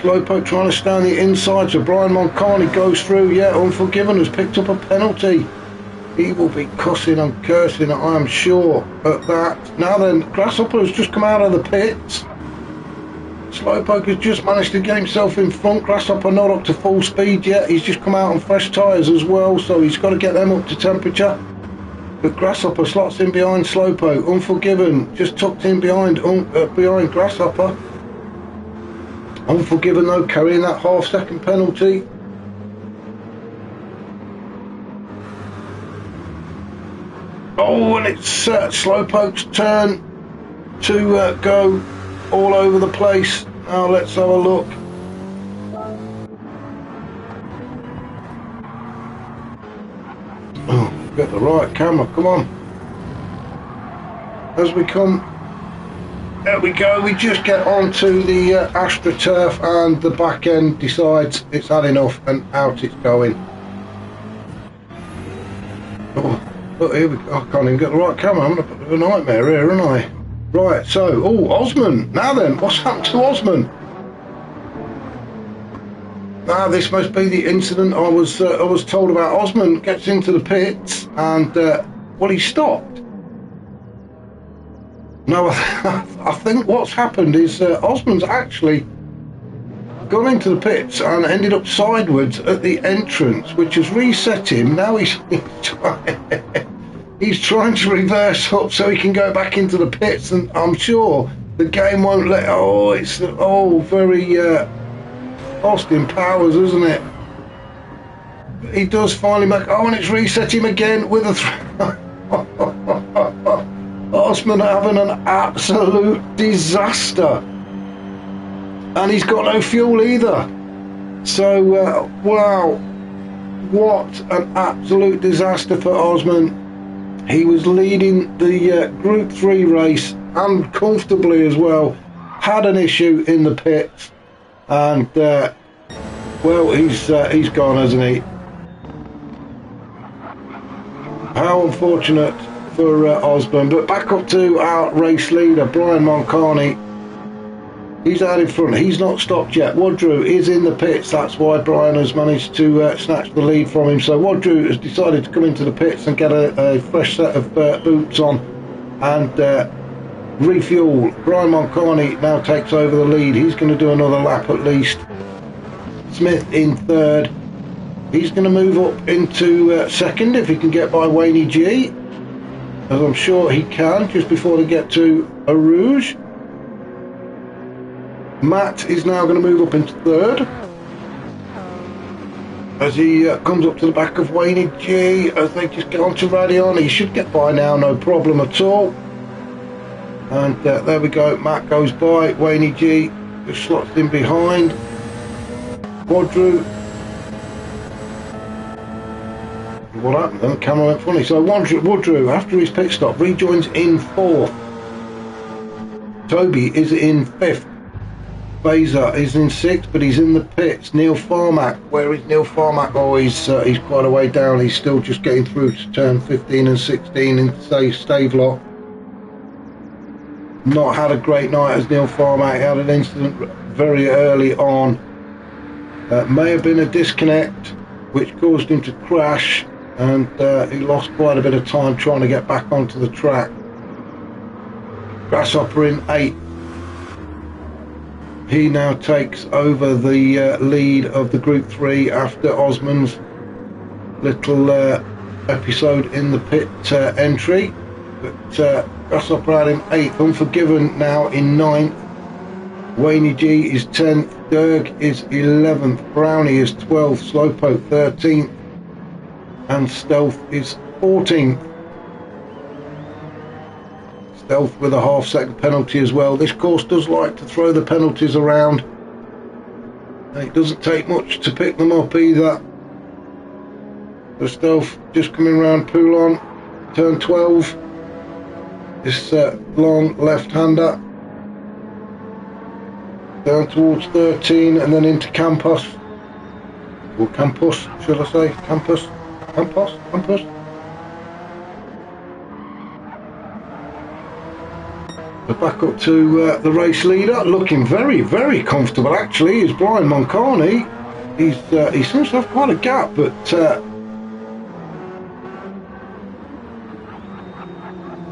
Slowpoke trying to stay on the inside, so Brian Moncani goes through. Yeah, Unforgiven has picked up a penalty. He will be cussing and cursing, I am sure, at that. Now then, Grasshopper has just come out of the pits. Slowpoke has just managed to get himself in front. Grasshopper not up to full speed yet. He's just come out on fresh tyres as well, so he's got to get them up to temperature. But Grasshopper slots in behind Slowpoke. Unforgiven just tucked in behind Grasshopper. Unforgiven though, carrying that half-second penalty. Oh, and it's Slowpoke's turn to go all over the place. Now let's have a look. Oh, get the right camera, come on. As we come, there we go, we just get onto the AstroTurf and the back end decides it's had enough and out it's going. Oh, here we go. I can't even get the right camera. I'm in a nightmare here, aren't I? Right, so, oh, Osman. Now then, what's happened to Osman? Now, this must be the incident I was told about. Osman gets into the pits and, well, he stopped. No, I think what's happened is Osman's actually gone into the pits and ended up sideways at the entrance, which has reset him. Now he's trying to reverse up so he can go back into the pits, and I'm sure the game won't let. Oh, it's very Austin Powers, isn't it? He does finally make. Oh, and it's reset him again with a Osman having an absolute disaster. And he's got no fuel either. So, wow, what an absolute disaster for Osman. He was leading the Group 3 race, and comfortably as well. Had an issue in the pits, and, well, he's gone, hasn't he? How unfortunate for Osman. But back up to our race leader, Brian Moncani. He's out in front. He's not stopped yet. Woodrow is in the pits. That's why Brian has managed to snatch the lead from him. So Woodrow has decided to come into the pits and get a fresh set of boots on and refuel. Brian Moncani now takes over the lead. He's going to do another lap at least. Smith in 3rd. He's going to move up into 2nd if he can get by Wayne G, as I'm sure he can, just before they get to Arouge. Matt is now going to move up into 3rd as he comes up to the back of Wayne G as they just get onto Radion. He should get by now, no problem at all. And there we go, Matt goes by, Wayne G just slots in behind. Woodrow. What happened then? The camera went funny. So Woodrow, after his pit stop, rejoins in 4th. Toby is in 5th. Baser is in 6th, but he's in the pits. Neil Farmack, where is Neil Farmack? Oh, he's quite a way down. He's still just getting through to turn 15 and 16 in Stavelot. Not had a great night as Neil Farmack. He had an incident very early on. May have been a disconnect which caused him to crash, and he lost quite a bit of time trying to get back onto the track. Grasshopper in 8th. He now takes over the lead of the Group 3 after Osman's little episode in the pit entry. But Grasshopper out in 8th. Unforgiven now in 9th. Wayne G is 10th. Derg is 11th, Brownie is 12th, Slowpoke 13th, and Stealth is 14th. Stealth with a half-second penalty as well. This course does like to throw the penalties around. It doesn't take much to pick them up either. The Stealth just coming round Poulon, turn 12. This long left-hander. Down towards 13 and then into Campos. Or Campus, shall I say? Campus? Campus? So back up to the race leader, looking very, very comfortable actually, is Brian Moncani. He seems to have quite a gap, but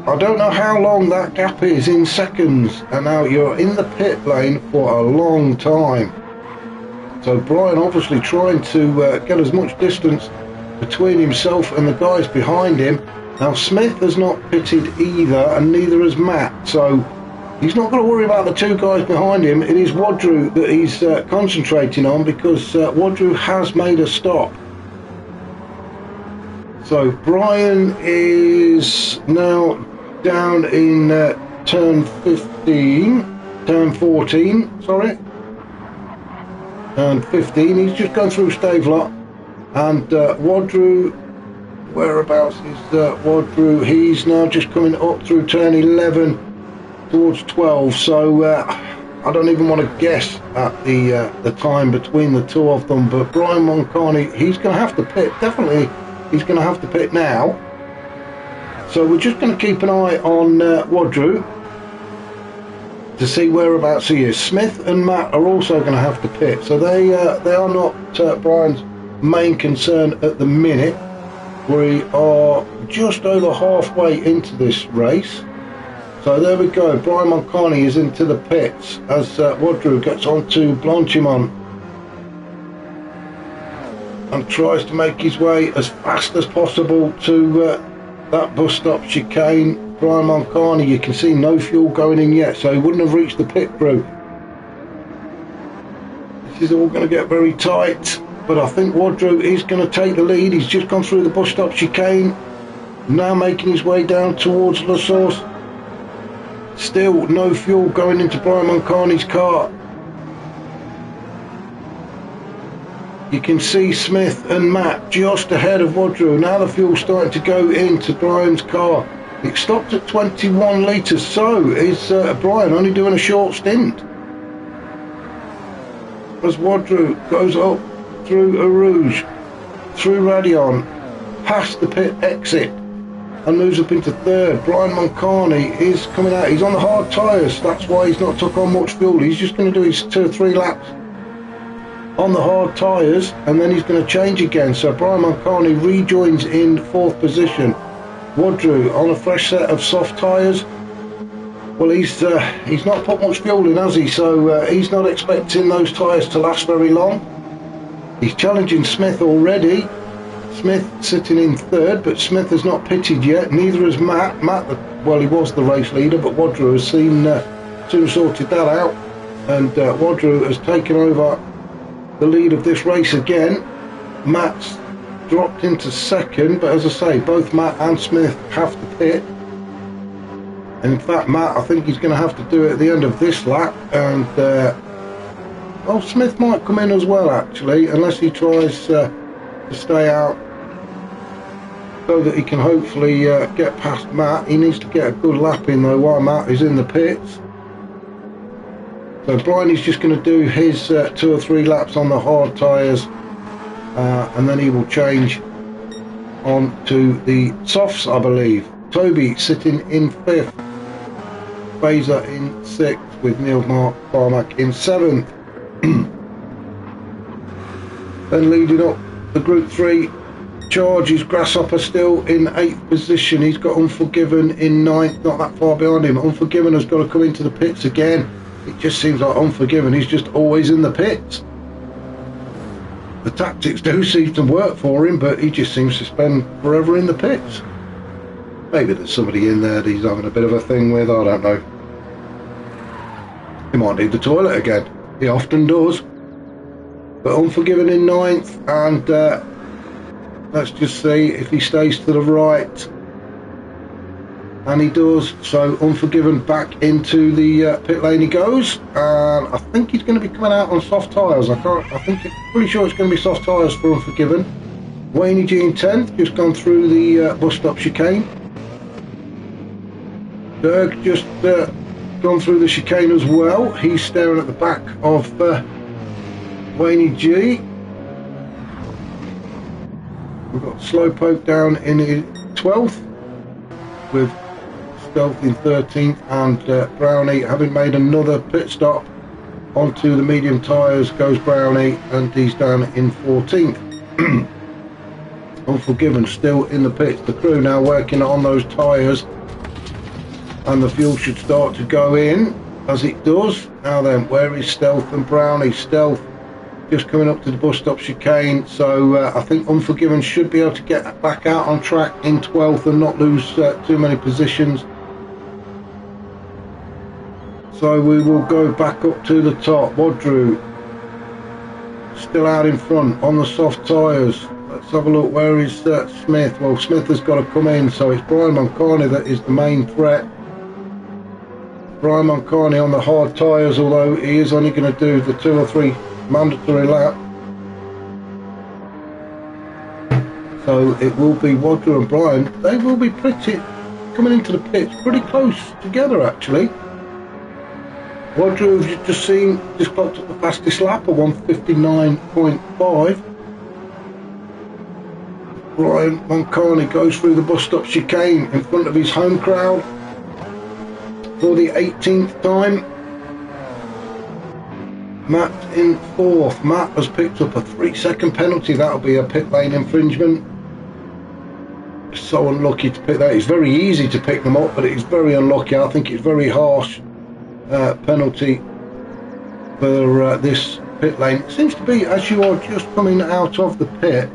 I don't know how long that gap is in seconds, and now you're in the pit lane for a long time. So Brian obviously trying to get as much distance between himself and the guys behind him. Now Smith has not pitted either, and neither has Matt, so he's not going to worry about the two guys behind him. It is Wadru that he's concentrating on, because Wadru has made a stop. So Brian is now down in turn 14, sorry. Turn 15, he's just gone through Stavelot, and Wadru, whereabouts is Wadru? He's now just coming up through turn 11 towards 12, so I don't even want to guess at the time between the two of them, but Brian Moncani, he's going to have to pit, definitely he's going to have to pit now. So we're just going to keep an eye on Wadru to see whereabouts he is. Smith and Matt are also going to have to pit, so they are not Brian's main concern at the minute. We are just over halfway into this race. So there we go, Brian Moncani is into the pits as Wadru gets onto Blanchimont and tries to make his way as fast as possible to that bus stop chicane. Brian Moncani, you can see no fuel going in yet, so he wouldn't have reached the pit crew. This is all going to get very tight, but I think Wadru is going to take the lead. He's just gone through the bus stop chicane, now making his way down towards La Source. Still no fuel going into Brian Moncani's car. You can see Smith and Matt just ahead of Wadru. Now the fuel's starting to go into Brian's car. It stopped at 21 litres, so is Brian only doing a short stint. As Wadru goes up through Arouge, through Radion, past the pit exit, and moves up into third. Brian Moncani is coming out. He's on the hard tyres, that's why he's not took on much fuel. He's just going to do his 2 or 3 laps on the hard tyres, and then he's going to change again. So Brian Moncani rejoins in 4th position. Wadru on a fresh set of soft tyres. Well, he's not put much fuel in, has he? So he's not expecting those tyres to last very long. He's challenging Smith already. Smith sitting in 3rd, but Smith has not pitted yet. Neither has Matt. Well, he was the race leader, but Wadru has soon sorted that out, and Wadru has taken over the lead of this race again. Matt's dropped into 2nd, but as I say, both Matt and Smith have to pit. And in fact, Matt, I think he's going to have to do it at the end of this lap, and well, Smith might come in as well actually, unless he tries to stay out so that he can hopefully get past Matt. He needs to get a good lap in though while Matt is in the pits. So Brian is just going to do his 2 or 3 laps on the hard tyres, and then he will change on to the softs, I believe. Toby sitting in 5th, Fraser in 6th, with Neil Barmack in 7th. Then leading up the Group 3 charge is Grasshopper still in 8th position. He's got Unforgiven in 9th, not that far behind him. Unforgiven has got to come into the pits again. It just seems like Unforgiven, he's just always in the pits. The tactics do seem to work for him, but he just seems to spend forever in the pits. Maybe there's somebody in there that he's having a bit of a thing with, I don't know. He might need the toilet again. He often does. But Unforgiven in 9th, and let's just see if he stays to the right. And he does. So Unforgiven back into the pit lane he goes, and I think he's going to be coming out on soft tyres. Pretty sure it's going to be soft tyres for Unforgiven. Wayne G in 10th, just gone through the bus stop chicane. Berg just gone through the chicane as well. He's staring at the back of Wayne G. We've got Slowpoke down in 12th with Stealth in 13th, and Brownie having made another pit stop onto the medium tyres goes Brownie, and he's down in 14th. Unforgiven still in the pits. The crew now working on those tyres, and the fuel should start to go in as it does. Now then, where is Stealth and Brownie? Stealth just coming up to the bus stop chicane, so I think Unforgiven should be able to get back out on track in 12th and not lose too many positions. So we will go back up to the top. Wadru still out in front on the soft tyres. Let's have a look. Where is Smith? Well, Smith has got to come in, so it's Brian Moncani that is the main threat. Brian Moncani on the hard tyres, although he is only going to do the 2 or 3 mandatory lap. So it will be Wadru and Brian. They will be coming into the pits pretty close together actually. Wadru, you've just seen, just clocked up the fastest lap of 1:59.5. Brian Moncani goes through the bus stop chicane in front of his home crowd for the 18th time. Matt in 4th. Matt has picked up a 3-second penalty. That'll be a pit lane infringement. So unlucky to pick that. It's very easy to pick them up, but it's very unlucky. I think it's very harsh penalty for this pit lane. It seems to be as you are just coming out of the pit,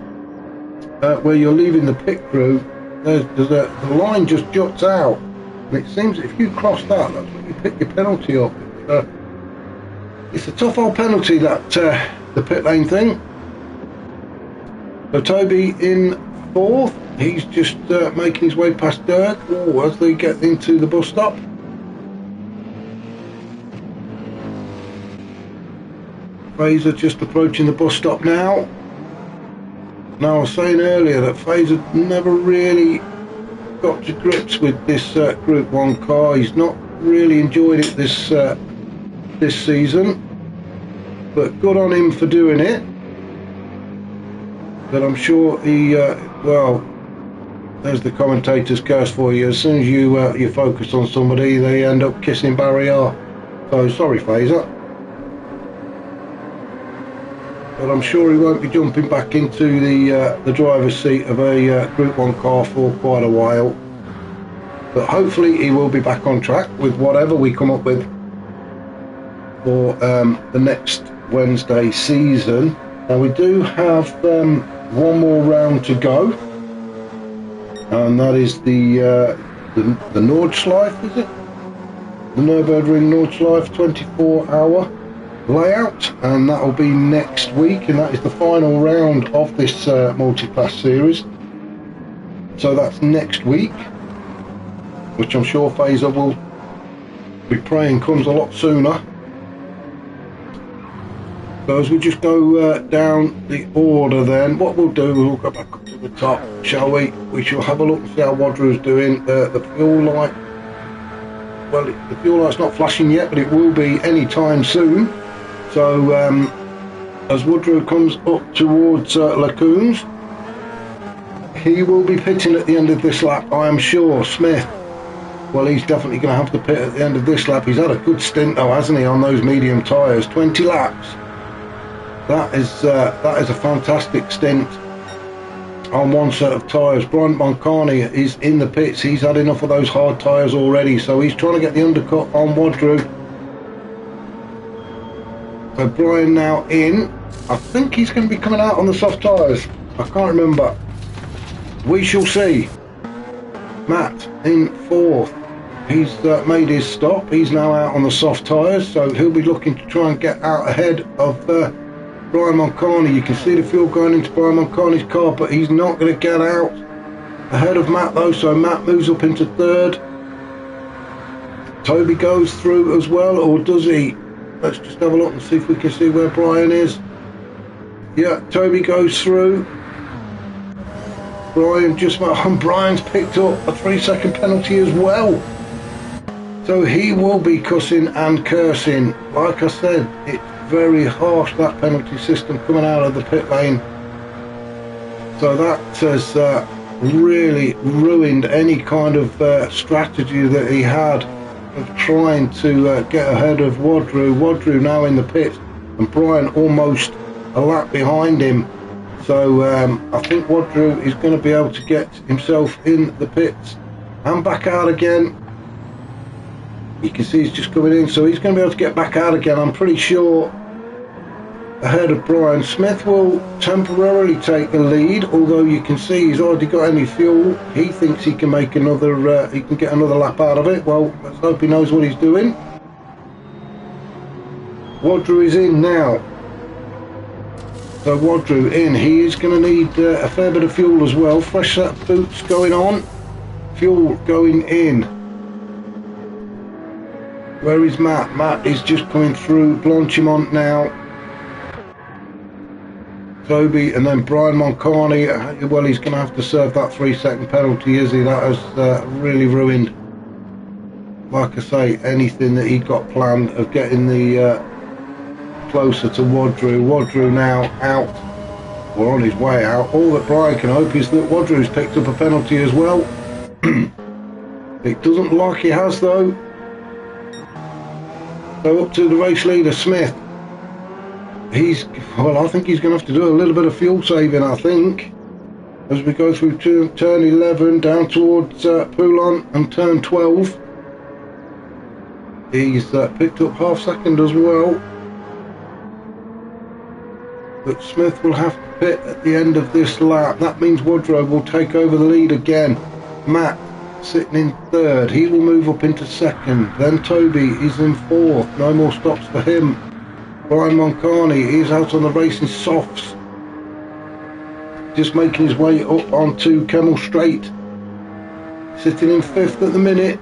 where you're leaving the pit crew, the line just juts out, and it seems if you cross that, that's when you pick your penalty up. It's a tough old penalty, that the pit lane thing. So Toby in 4th, he's just making his way past Dirk as they get into the bus stop. Fraser just approaching the bus stop now. Now, I was saying earlier that Fraser never really got to grips with this Group 1 car. He's not really enjoyed it this season, but good on him for doing it. But I'm sure he, well, there's the commentator's curse for you. As soon as you focus on somebody, they end up kissing Barrier. So sorry, Fraser. But I'm sure he won't be jumping back into the driver's seat of a Group 1 car for quite a while. But hopefully he will be back on track with whatever we come up with for the next Wednesday season. Now we do have one more round to go, and that is the Nordschleife, is it? The Nürburgring Nordschleife 24-hour layout, and that will be next week, and that is the final round of this multi-class series. So that's next week, which I'm sure Fazer will be praying comes a lot sooner. So as we just go down the order, then what we'll do, we'll go back up to the top, shall we? We shall have a look and see how Wadru's doing. The fuel light, well, the fuel light's not flashing yet, but it will be any time soon. So as Wadru comes up towards Lacoons, he will be pitting at the end of this lap, I am sure. Smith, well, he's definitely going to have to pit at the end of this lap. He's had a good stint though, hasn't he, on those medium tyres? 20 laps. That is a fantastic stint on one set of tyres. Brian Moncani is in the pits. He's had enough of those hard tyres already, so he's trying to get the undercut on Wadru. So Brian now in. I think he's going to be coming out on the soft tyres. I can't remember. We shall see. Matt in 4th. He's made his stop. He's now out on the soft tyres, so he'll be looking to try and get out ahead of Brian Moncani. You can see the fuel going into Brian Moncani's car, but he's not going to get out ahead of Matt though, so Matt moves up into third. Toby goes through as well, or does he? Let's just have a look and see if we can see where Brian is. Yeah, Toby goes through. Brian's picked up a 3-second penalty as well. So he will be cussing and cursing. Like I said, it's very harsh, that penalty system coming out of the pit lane. So that has really ruined any kind of strategy that he had of trying to get ahead of Wadru. Wadru now in the pit, and Brian almost a lap behind him. So I think Wadru is going to be able to get himself in the pits and back out again. You can see he's just coming in, so he's going to be able to get back out again, I'm pretty sure, ahead of Brian. Smith will temporarily take the lead, although you can see he's already got any fuel. He thinks he can make another, he can get another lap out of it. Well, let's hope he knows what he's doing. Wadru is in now. So Wadru in, he is going to need a fair bit of fuel as well. Fresh set of boots going on, fuel going in. Where is Matt? Matt is just coming through Blanchimont now. Toby and then Brian Moncani. Well, he's going to have to serve that 3-second penalty, is he? That has really ruined, like I say, anything that he got planned of getting the closer to Wadru. Wadru now out, or on his way out. All that Brian can hope is that Wadru's picked up a penalty as well. It doesn't look like he has though. So up to the race leader, Smith. I think he's going to have to do a little bit of fuel saving, I think, as we go through turn 11 down towards Poulon and turn 12. He's picked up half-second as well. But Smith will have to pit at the end of this lap. That means Wadru will take over the lead again. Matt sitting in third, he will move up into second. Then Toby is in fourth, no more stops for him. Brian Moncani is out on the racing softs, just making his way up onto Kemmel Straight, sitting in fifth at the minute.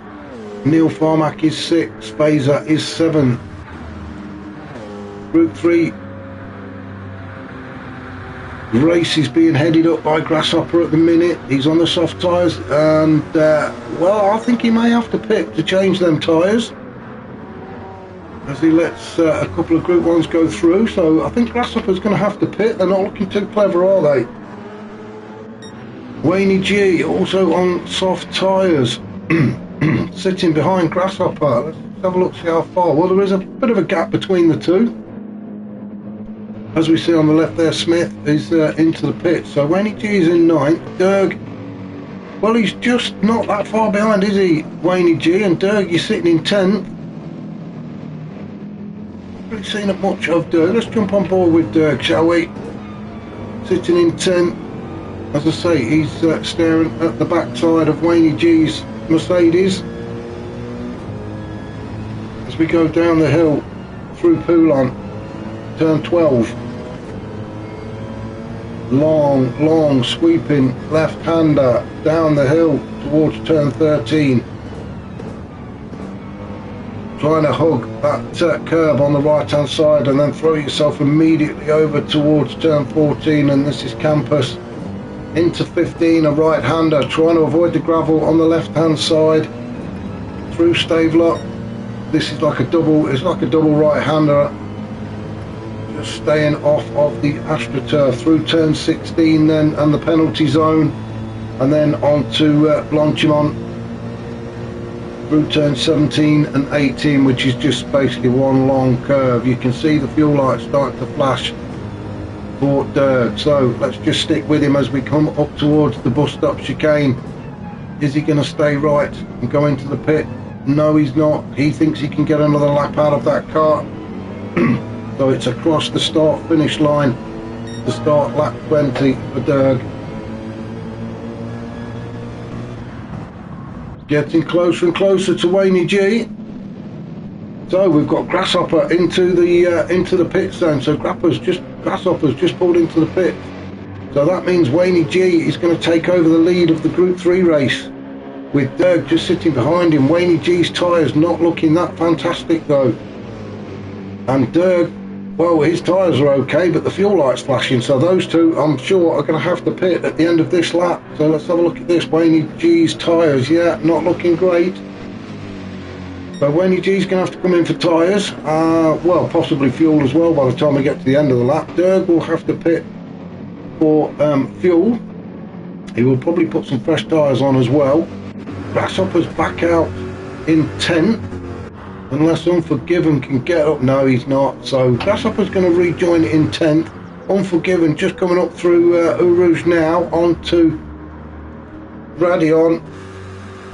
Neil Farmack is sixth, Fazer is seventh. Group 3 race is being headed up by Grasshopper at the minute. He's on the soft tyres, and well, I think he may have to pit to change them tyres as he lets a couple of Group 1s go through. So I think Grasshopper's going to have to pit. They're not looking too clever, are they? Wayne G also on soft tyres, sitting behind Grasshopper. Let's have a look, see how far. Well, there is a bit of a gap between the two. As we see on the left there, Smith is into the pit. So Wayne G is in 9th. Derg, well, he's just not that far behind, is he, Wayne G? And Derg, you're sitting in 10th. Not really seen much of Derg. Let's jump on board with Derg, shall we? Sitting in 10th. As I say, he's staring at the backside of Wayne G's Mercedes. As we go down the hill through Poulon, turn 12. Long sweeping left-hander down the hill towards turn 13. Trying to hug that curb on the right-hand side and then throw yourself immediately over towards turn 14, and this is Campus. Into 15, a right-hander, trying to avoid the gravel on the left-hand side. Through Stavelot. This is like a double, it's like a double right-hander. Just staying off of the AstroTurf through turn 16 then, and the penalty zone, and then on to Blanchimont through turn 17 and 18, which is just basically one long curve. You can see the fuel lights starting to flash for Derg. So let's just stick with him as we come up towards the bus stop chicane. Is he going to stay right and go into the pit? No, he's not. He thinks he can get another lap out of that car. So it's across the start finish line to start lap 20 for Derg. Getting closer and closer to Wayne G. So we've got Grasshopper into the pit zone. So Grasshopper's just pulled into the pit. So that means Wayne G is going to take over the lead of the Group 3 race, with Dirk just sitting behind him. Wayne G's tyres not looking that fantastic though. And Dirk, well, his tyres are okay, but the fuel light's flashing. So those two, I'm sure, are going to have to pit at the end of this lap. So let's have a look at this. Wayne G's tyres, yeah, not looking great. So Wayne G's going to have to come in for tyres. Well, possibly fuel as well by the time we get to the end of the lap. Dirk will have to pit for fuel. He will probably put some fresh tyres on as well. Grasshopper's back out in 10th, unless Unforgiven can get up. No, he's not. So Grasshopper's going to rejoin in 10th. Unforgiven just coming up through Rouge now onto Radion,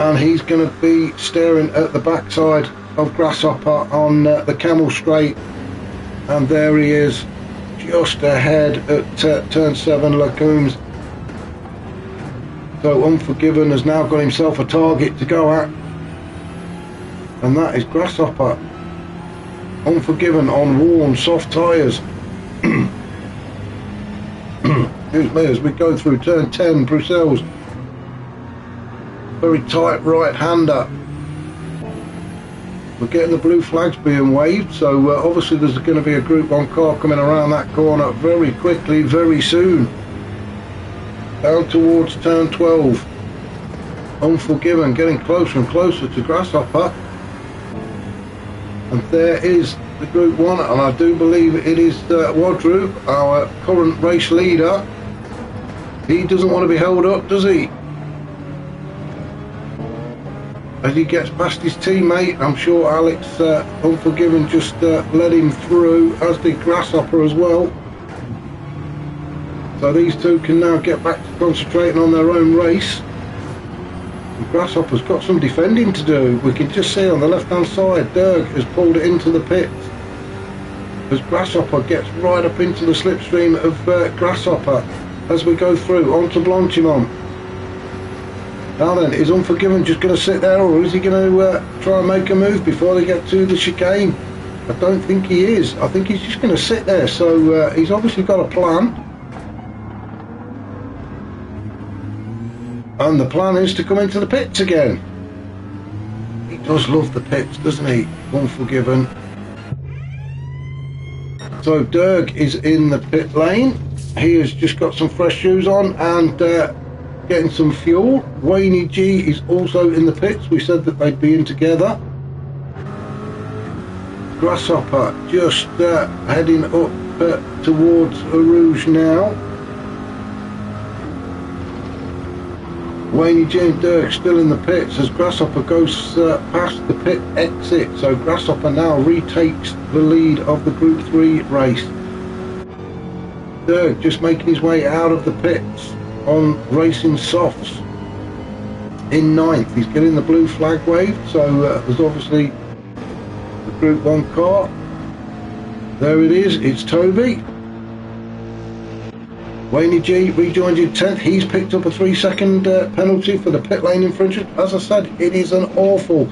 and he's going to be staring at the backside of Grasshopper on the Camel Straight, and there he is just ahead at turn 7, Lacooms. So Unforgiven has now got himself a target to go at, and that is Grasshopper. Unforgiven on worn soft tyres. Excuse me, as we go through turn 10, Bruxelles. Very tight right-hander. We're getting the blue flags being waved, so obviously there's going to be a Group 1 car coming around that corner very quickly, very soon. Down towards turn 12. Unforgiven getting closer and closer to Grasshopper. And there is the Group 1, and I do believe it is Wadru, our current race leader. He doesn't want to be held up, does he? As he gets past his teammate, I'm sure Alex Unforgiven just led him through, as did Grasshopper as well. So these two can now get back to concentrating on their own race. And Grasshopper's got some defending to do. We can just see on the left hand side, Dirk has pulled it into the pits, as Grasshopper gets right up into the slipstream of Grasshopper as we go through onto Blanchimont. Now then, is Unforgiven just going to sit there, or is he going to try and make a move before they get to the chicane? I don't think he is. I think he's just going to sit there. So he's obviously got a plan. And the plan is to come into the pits again. He does love the pits, doesn't he? Unforgiven. So Dirk is in the pit lane. He has just got some fresh shoes on and getting some fuel. Wayne G is also in the pits. We said that they'd be in together. Grasshopper just heading up towards Rouge now. Wayne G and Dirk still in the pits as Grasshopper goes past the pit exit. So Grasshopper now retakes the lead of the Group 3 race. Dirk just making his way out of the pits on racing softs in 9th. He's getting the blue flag waved, so there's obviously the Group 1 car. There it is, it's Toby. Wayne G rejoins in 10th. He's picked up a 3-second penalty for the pit lane infringement. As I said, it is an awful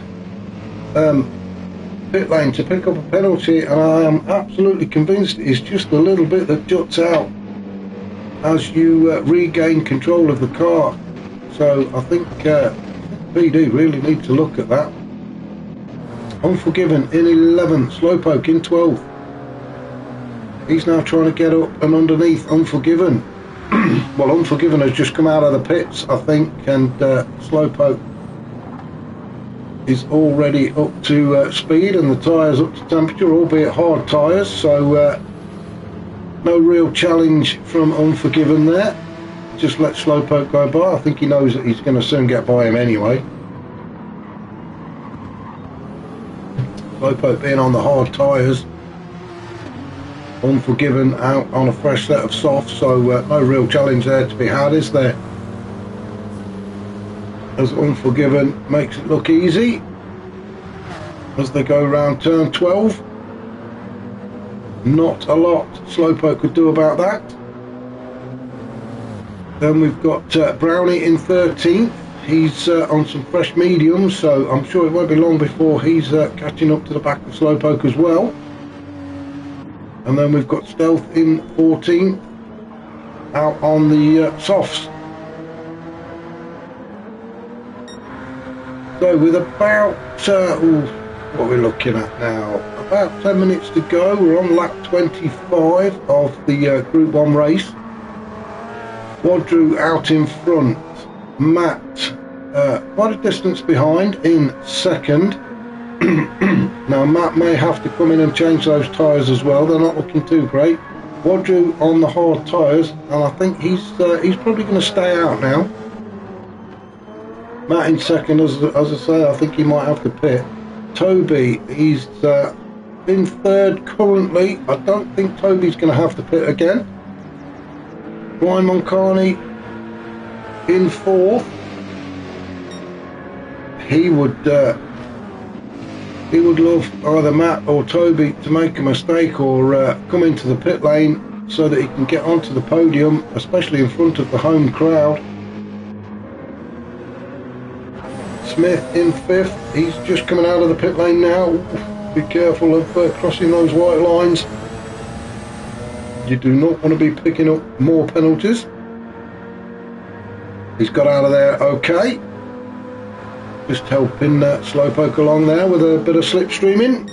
pit lane to pick up a penalty, and I am absolutely convinced it's just a little bit that juts out as you regain control of the car. So I think PD really need to look at that. Unforgiven in 11th, Slowpoke in 12th. He's now trying to get up and underneath Unforgiven. Well, Unforgiven has just come out of the pits, I think, and Slowpoke is already up to speed, and the tyres up to temperature, albeit hard tyres, so no real challenge from Unforgiven there. Just let Slowpoke go by. I think he knows that he's going to soon get by him anyway. Slowpoke being on the hard tyres, Unforgiven out on a fresh set of softs, so no real challenge there to be had, is there? As Unforgiven makes it look easy as they go round turn 12. Not a lot Slowpoke could do about that. Then we've got Brownie in 13th. he's on some fresh mediums, so I'm sure it won't be long before he's catching up to the back of Slowpoke as well. And then we've got Stealth in 14th out on the softs. So with about what we're looking at now, about 10 minutes to go, we're on lap 25 of the Group 1 race. Wadru out in front, Matt quite a distance behind in second. Now Matt may have to come in and change those tyres as well, they're not looking too great. Wadru on the hard tyres, and I think he's probably going to stay out now. Matt in second, as I say, I think he might have to pit. Toby, he's in third currently. I don't think Toby's going to have to pit again. Brian Moncani in fourth. He would love either Matt or Toby to make a mistake or come into the pit lane so that he can get onto the podium, especially in front of the home crowd. Smith in fifth, he's just coming out of the pit lane now. Be careful of crossing those white lines. You do not want to be picking up more penalties. He's got out of there okay. Just helping Slowpoke along there with a bit of slipstreaming.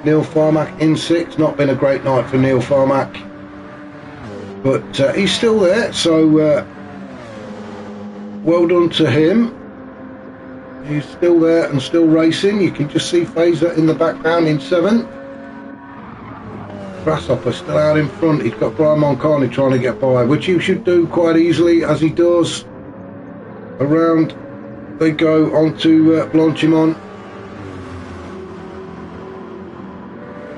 Neil Farmack in sixth, not been a great night for Neil Farmack. But he's still there, so well done to him. He's still there and still racing. You can just see Phaser in the background in seventh. Grasshopper still out in front. He's got Brian Moncani trying to get by, which he should do quite easily, as he does. Around they go onto Blanchimont.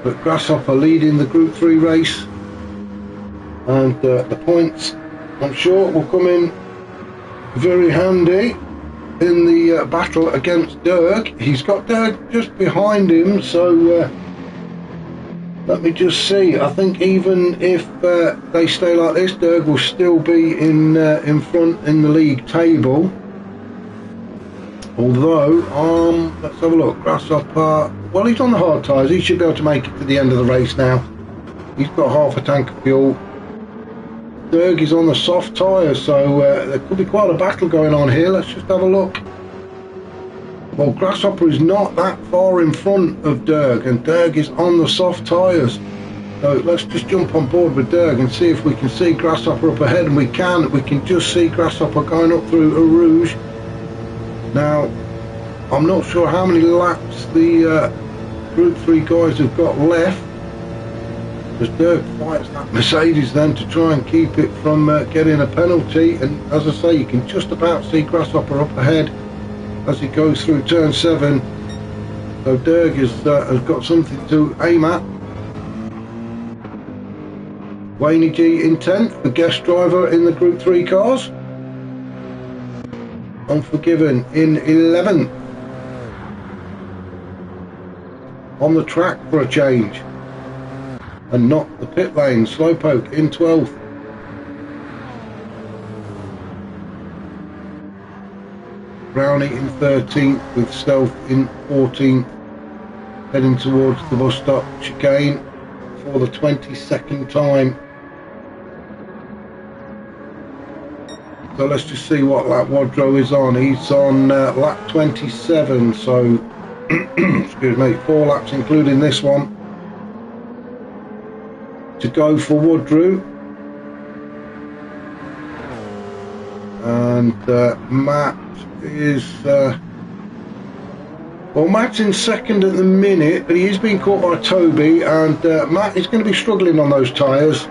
But Grasshopper leading the Group 3 race. And the points, I'm sure, will come in very handy in the battle against Dirk. He's got Dirk just behind him, so let me just see. I think even if they stay like this, Dirk will still be in front in the league table. Although, let's have a look. Grasshopper, well, he's on the hard tyres. He should be able to make it to the end of the race now. He's got half a tank of fuel. Dirk is on the soft tyres, so there could be quite a battle going on here. Let's just have a look. Well, Grasshopper is not that far in front of Dirk, and Dirk is on the soft tyres. So let's just jump on board with Dirk and see if we can see Grasshopper up ahead, and we can just see Grasshopper going up through Eau Rouge. Now, I'm not sure how many laps the Group 3 guys have got left. As Dirk fights that Mercedes then to try and keep it from getting a penalty, and as I say, you can just about see Grasshopper up ahead as he goes through turn 7. So Dirk has got something to aim at. Wayne G in 10th, the guest driver in the Group 3 cars. Unforgiven in 11th. On the track for a change. And not the pit lane. Slowpoke in 12th. Brownie in 13th with Stealth in 14th. Heading towards the bus stop chicane for the 22nd time. So let's just see what lap Wadro is on. He's on lap 27, so excuse me, 4 laps including this one to go for Wadru. And Matt is well, Matt's in second at the minute, but he is being caught by Toby, and Matt is going to be struggling on those tyres.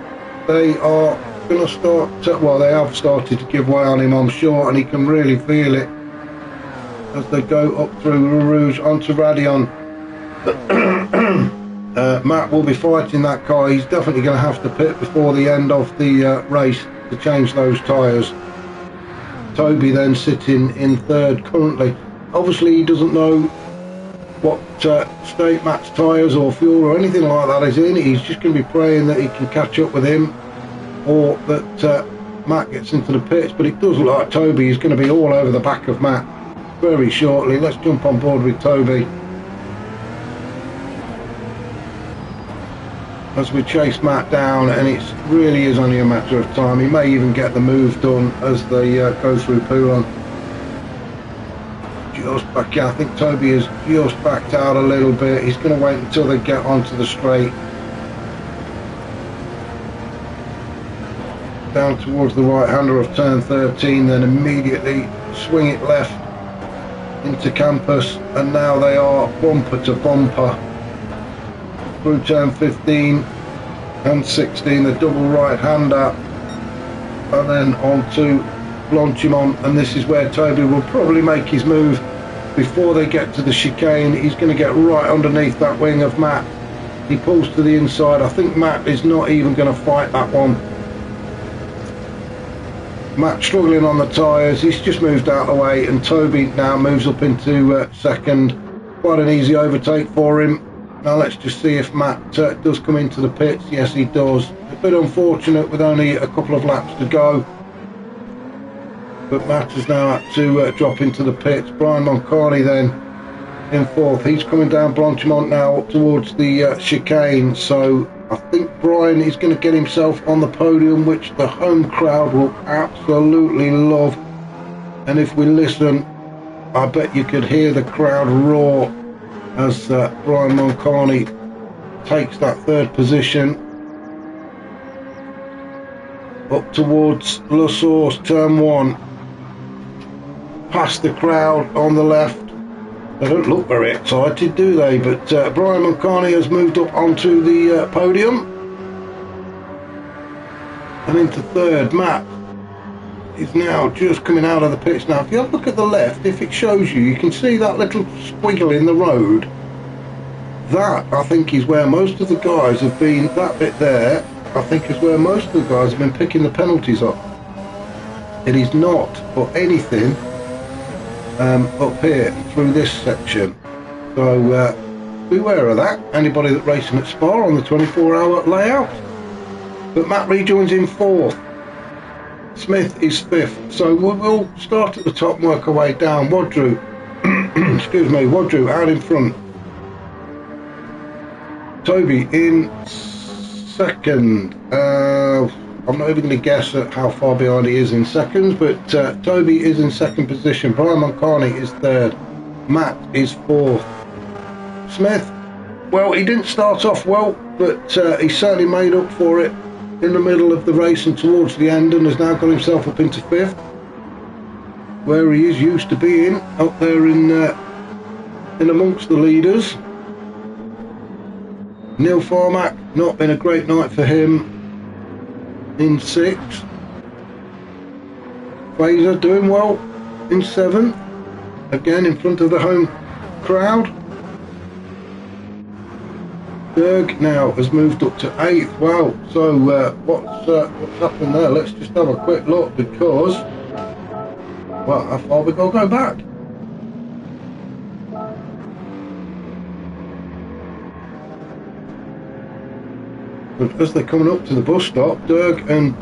They are going to start, well, they have started to give way on him, I'm sure, and he can really feel it as they go up through Eau Rouge onto Radion. Matt will be fighting that car. He's definitely going to have to pit before the end of the race to change those tyres. Toby then sitting in third currently. Obviously he doesn't know what state Matt's tyres or fuel or anything like that is in. He's just going to be praying that he can catch up with him, or that Matt gets into the pits, but it does look like Toby is going to be all over the back of Matt very shortly. Let's jump on board with Toby as we chase Matt down, and it really is only a matter of time. He may even get the move done as they go through Poulon. Just back out. I think Toby has just backed out a little bit. He's going to wait until they get onto the straight. Down towards the right-hander of turn 13, then immediately swing it left into campus, and now they are bumper to bumper through turn 15 and 16, the double right-hander, and then on to Blanchimont, and this is where Toby will probably make his move before they get to the chicane. He's going to get right underneath that wing of Matt. He pulls to the inside. I think Matt is not even going to fight that one. Matt struggling on the tyres. He's just moved out of the way, and Toby now moves up into second. Quite an easy overtake for him. Now let's just see if Matt does come into the pits. Yes, he does. A bit unfortunate with only a couple of laps to go, but Matt has now had to drop into the pits. Brian Moncani then in fourth. He's coming down Blanchimont now up towards the chicane, so I think Brian is going to get himself on the podium, which the home crowd will absolutely love. And if we listen, I bet you could hear the crowd roar as Brian Moncani takes that third position up towards La Source, turn 1. Past the crowd on the left. They don't look very excited, do they? But Brian Moncani has moved up onto the podium. And into third. Matt is now just coming out of the pits. Now, if you have a look at the left, if it shows you, you can see that little squiggle in the road. That, I think, is where most of the guys have been. That bit there, I think, is where most of the guys have been picking the penalties up. It is not for anything up here through this section, so beware of that, anybody that racing at Spa on the 24-hour layout. But Matt rejoins in fourth. Smith is fifth, so we'll start at the top and work our way down. Wadrew excuse me, Wadrew out in front, Toby in second. I'm not even going to guess at how far behind he is in seconds, but Toby is in second position. Brian Moncani is third. Matt is fourth. Smith, well, he didn't start off well, but he certainly made up for it in the middle of the race and towards the end, and has now got himself up into fifth, where he is used to being, up there in amongst the leaders. Neil Farmack, not been a great night for him, in sixth. Fraser doing well in seventh, again in front of the home crowd. Berg now has moved up to eighth. Wow, so what's happened there? Let's just have a quick look, because, well, how far we got to go back? But as they're coming up to the bus stop, Derg and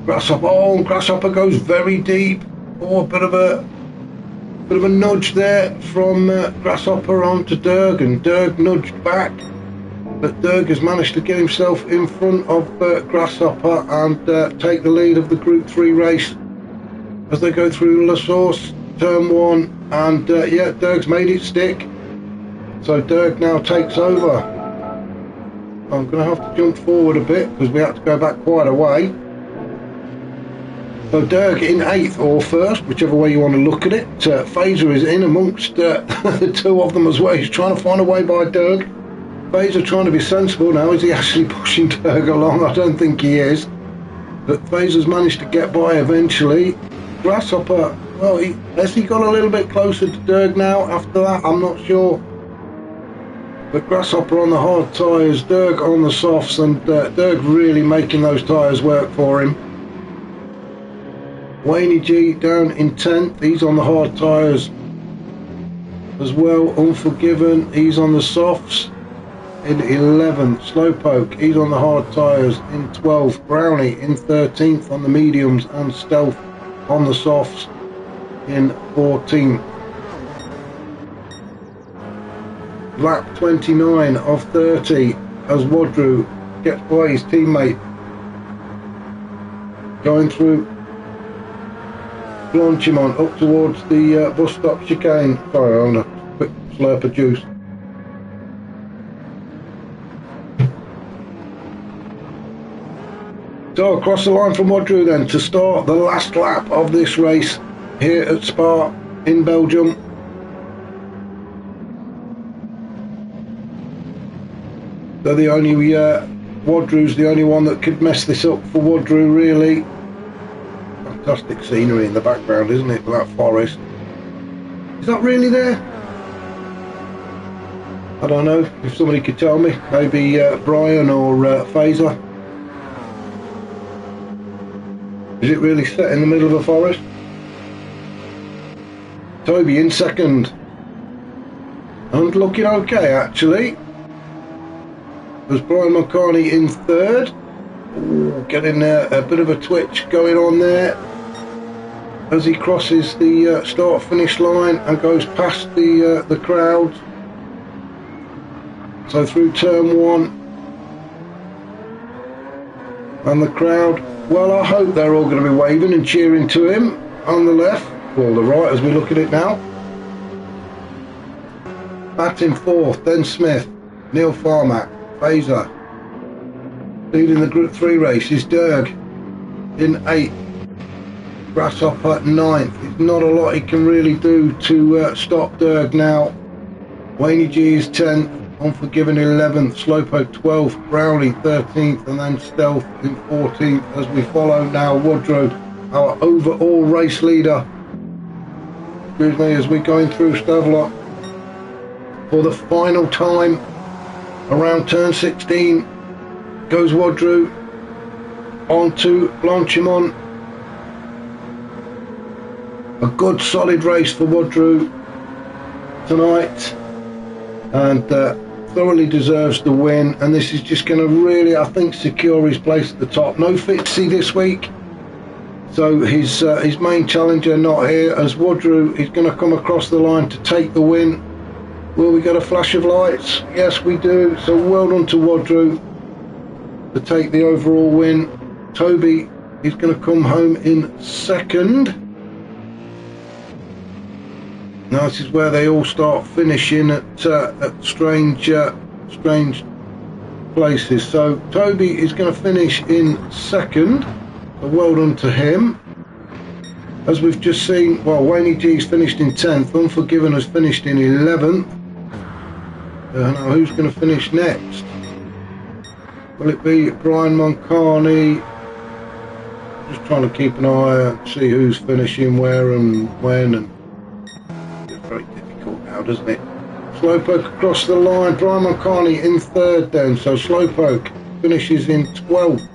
Grasshopper, oh, Grasshopper goes very deep. Oh, a bit of a nudge there from Grasshopper onto Derg, and Derg nudged back, but Derg has managed to get himself in front of Grasshopper and take the lead of the Group 3 race as they go through La Source, turn 1, and yeah, Derg's made it stick, so Derg now takes over. I'm going to have to jump forward a bit because we have to go back quite a way. So Derg in 8th or 1st, whichever way you want to look at it. Fraser is in amongst the two of them as well. He's trying to find a way by Derg. Fraser trying to be sensible now. Is he actually pushing Derg along? I don't think he is. But Fraser's managed to get by eventually. Grasshopper, well, has he got a little bit closer to Derg now after that? I'm not sure. But Grasshopper on the hard tyres, Derg on the softs, and Derg really making those tyres work for him. Wayne G down in 10th, he's on the hard tyres as well. Unforgiven, he's on the softs. in 11th. Slowpoke, he's on the hard tyres in 12th. Brownie in 13th on the mediums, and Stealth on the softs in 14th. Lap 29 of 30 as Wadru gets by his teammate, going through Blanchimont up towards the bus stop chicane. Sorry, I'm on a quick slurp of juice. So across the line from Wadru then to start the last lap of this race here at Spa in Belgium. So the only Wadru's the only one that could mess this up for Wadru, really. Fantastic scenery in the background, isn't it? That forest. Is that really there? I don't know. If somebody could tell me, maybe Brian or Phaser. Is it really set in the middle of a forest? Toby in second, and looking okay actually. There's Brian McCartney in third. Ooh, getting a bit of a twitch going on there as he crosses the start finish line and goes past the crowd. So through turn one, and the crowd, well, I hope they're all going to be waving and cheering to him on the left, or the right as we look at it now. Matt in fourth, then Smith, Neil Farmack, Phaser. Leading the Group 3 race is Derg in 8th. Grasshopper 9th. There's not a lot he can really do to stop Derg now. Wayne G is 10th. Unforgiven 11th. Slowpoke 12th. Brownie 13th. And then Stealth in 14th as we follow now Woodrow, our overall race leader. Excuse me, as we're going through Stavelot for the final time around turn 16. Goes Wadru onto Blanchimont. A good solid race for Wadru tonight, and thoroughly deserves the win, and this is just going to really, I think, secure his place at the top. No Fitzy this week, so his main challenger not here, as Wadru is going to come across the line to take the win. Will we get a flash of lights? Yes, we do. So well done to Wadru to take the overall win. Toby is going to come home in second. Now this is where they all start finishing at strange places. So Toby is going to finish in second. So well done to him. As we've just seen, well, Wayne G's finished in 10th. Unforgiven has finished in 11th. Now who's going to finish next? Will it be Brian Moncarney? Just trying to keep an eye and see who's finishing where and when, and it's very difficult now, doesn't it? Slowpoke across the line, Brian Moncarney in third then, so Slowpoke finishes in 12th.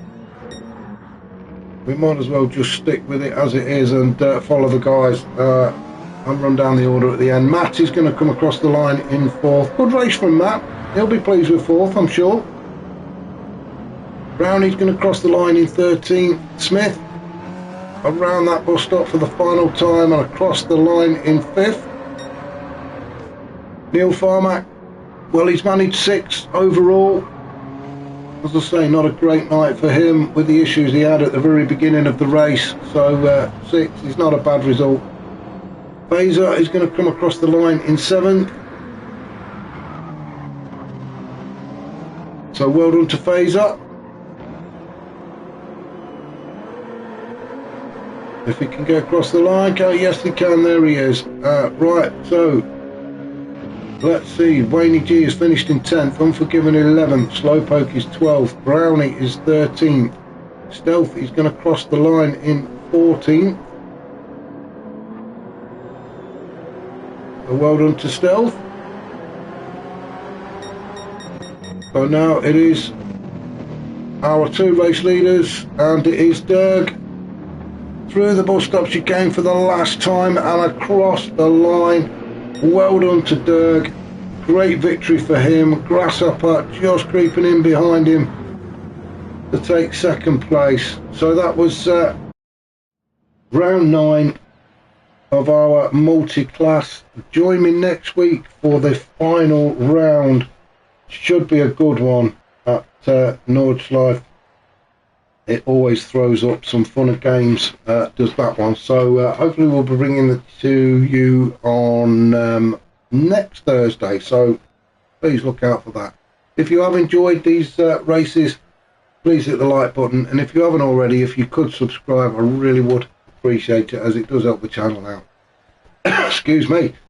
We might as well just stick with it as it is and follow the guys and run down the order at the end. Matt is going to come across the line in fourth. Good race from Matt. He'll be pleased with fourth, I'm sure. Brownie's going to cross the line in 13th. Smith around that bus stop for the final time and across the line in 5th. Neil Farmack, well, he's managed 6th overall. As I say, not a great night for him with the issues he had at the very beginning of the race. So 6th is not a bad result. Phaser is going to come across the line in 7th. So well done to Phaser. If he can get across the line, yes he can, there he is. Right, so let's see, Wayne G is finished in 10th, Unforgiven 11th, Slowpoke is 12th, Brownie is 13th, Stealth is going to cross the line in 14th. So well done to Stealth. So now it is our 2 race leaders, and it is Derg through the bus stop chicane for the last time and across the line. Well done to Derg, great victory for him. Grasshopper just creeping in behind him to take second place. So that was round 9 of our multi-class. Join me next week for the final round. Should be a good one at Nordschleife. It always throws up some fun games, does that one. So hopefully we'll be bringing it to you on next Thursday. So please look out for that. If you have enjoyed these races, please hit the like button. And if you haven't already, if you could subscribe, I really would appreciate it, as it does help the channel out. Excuse me.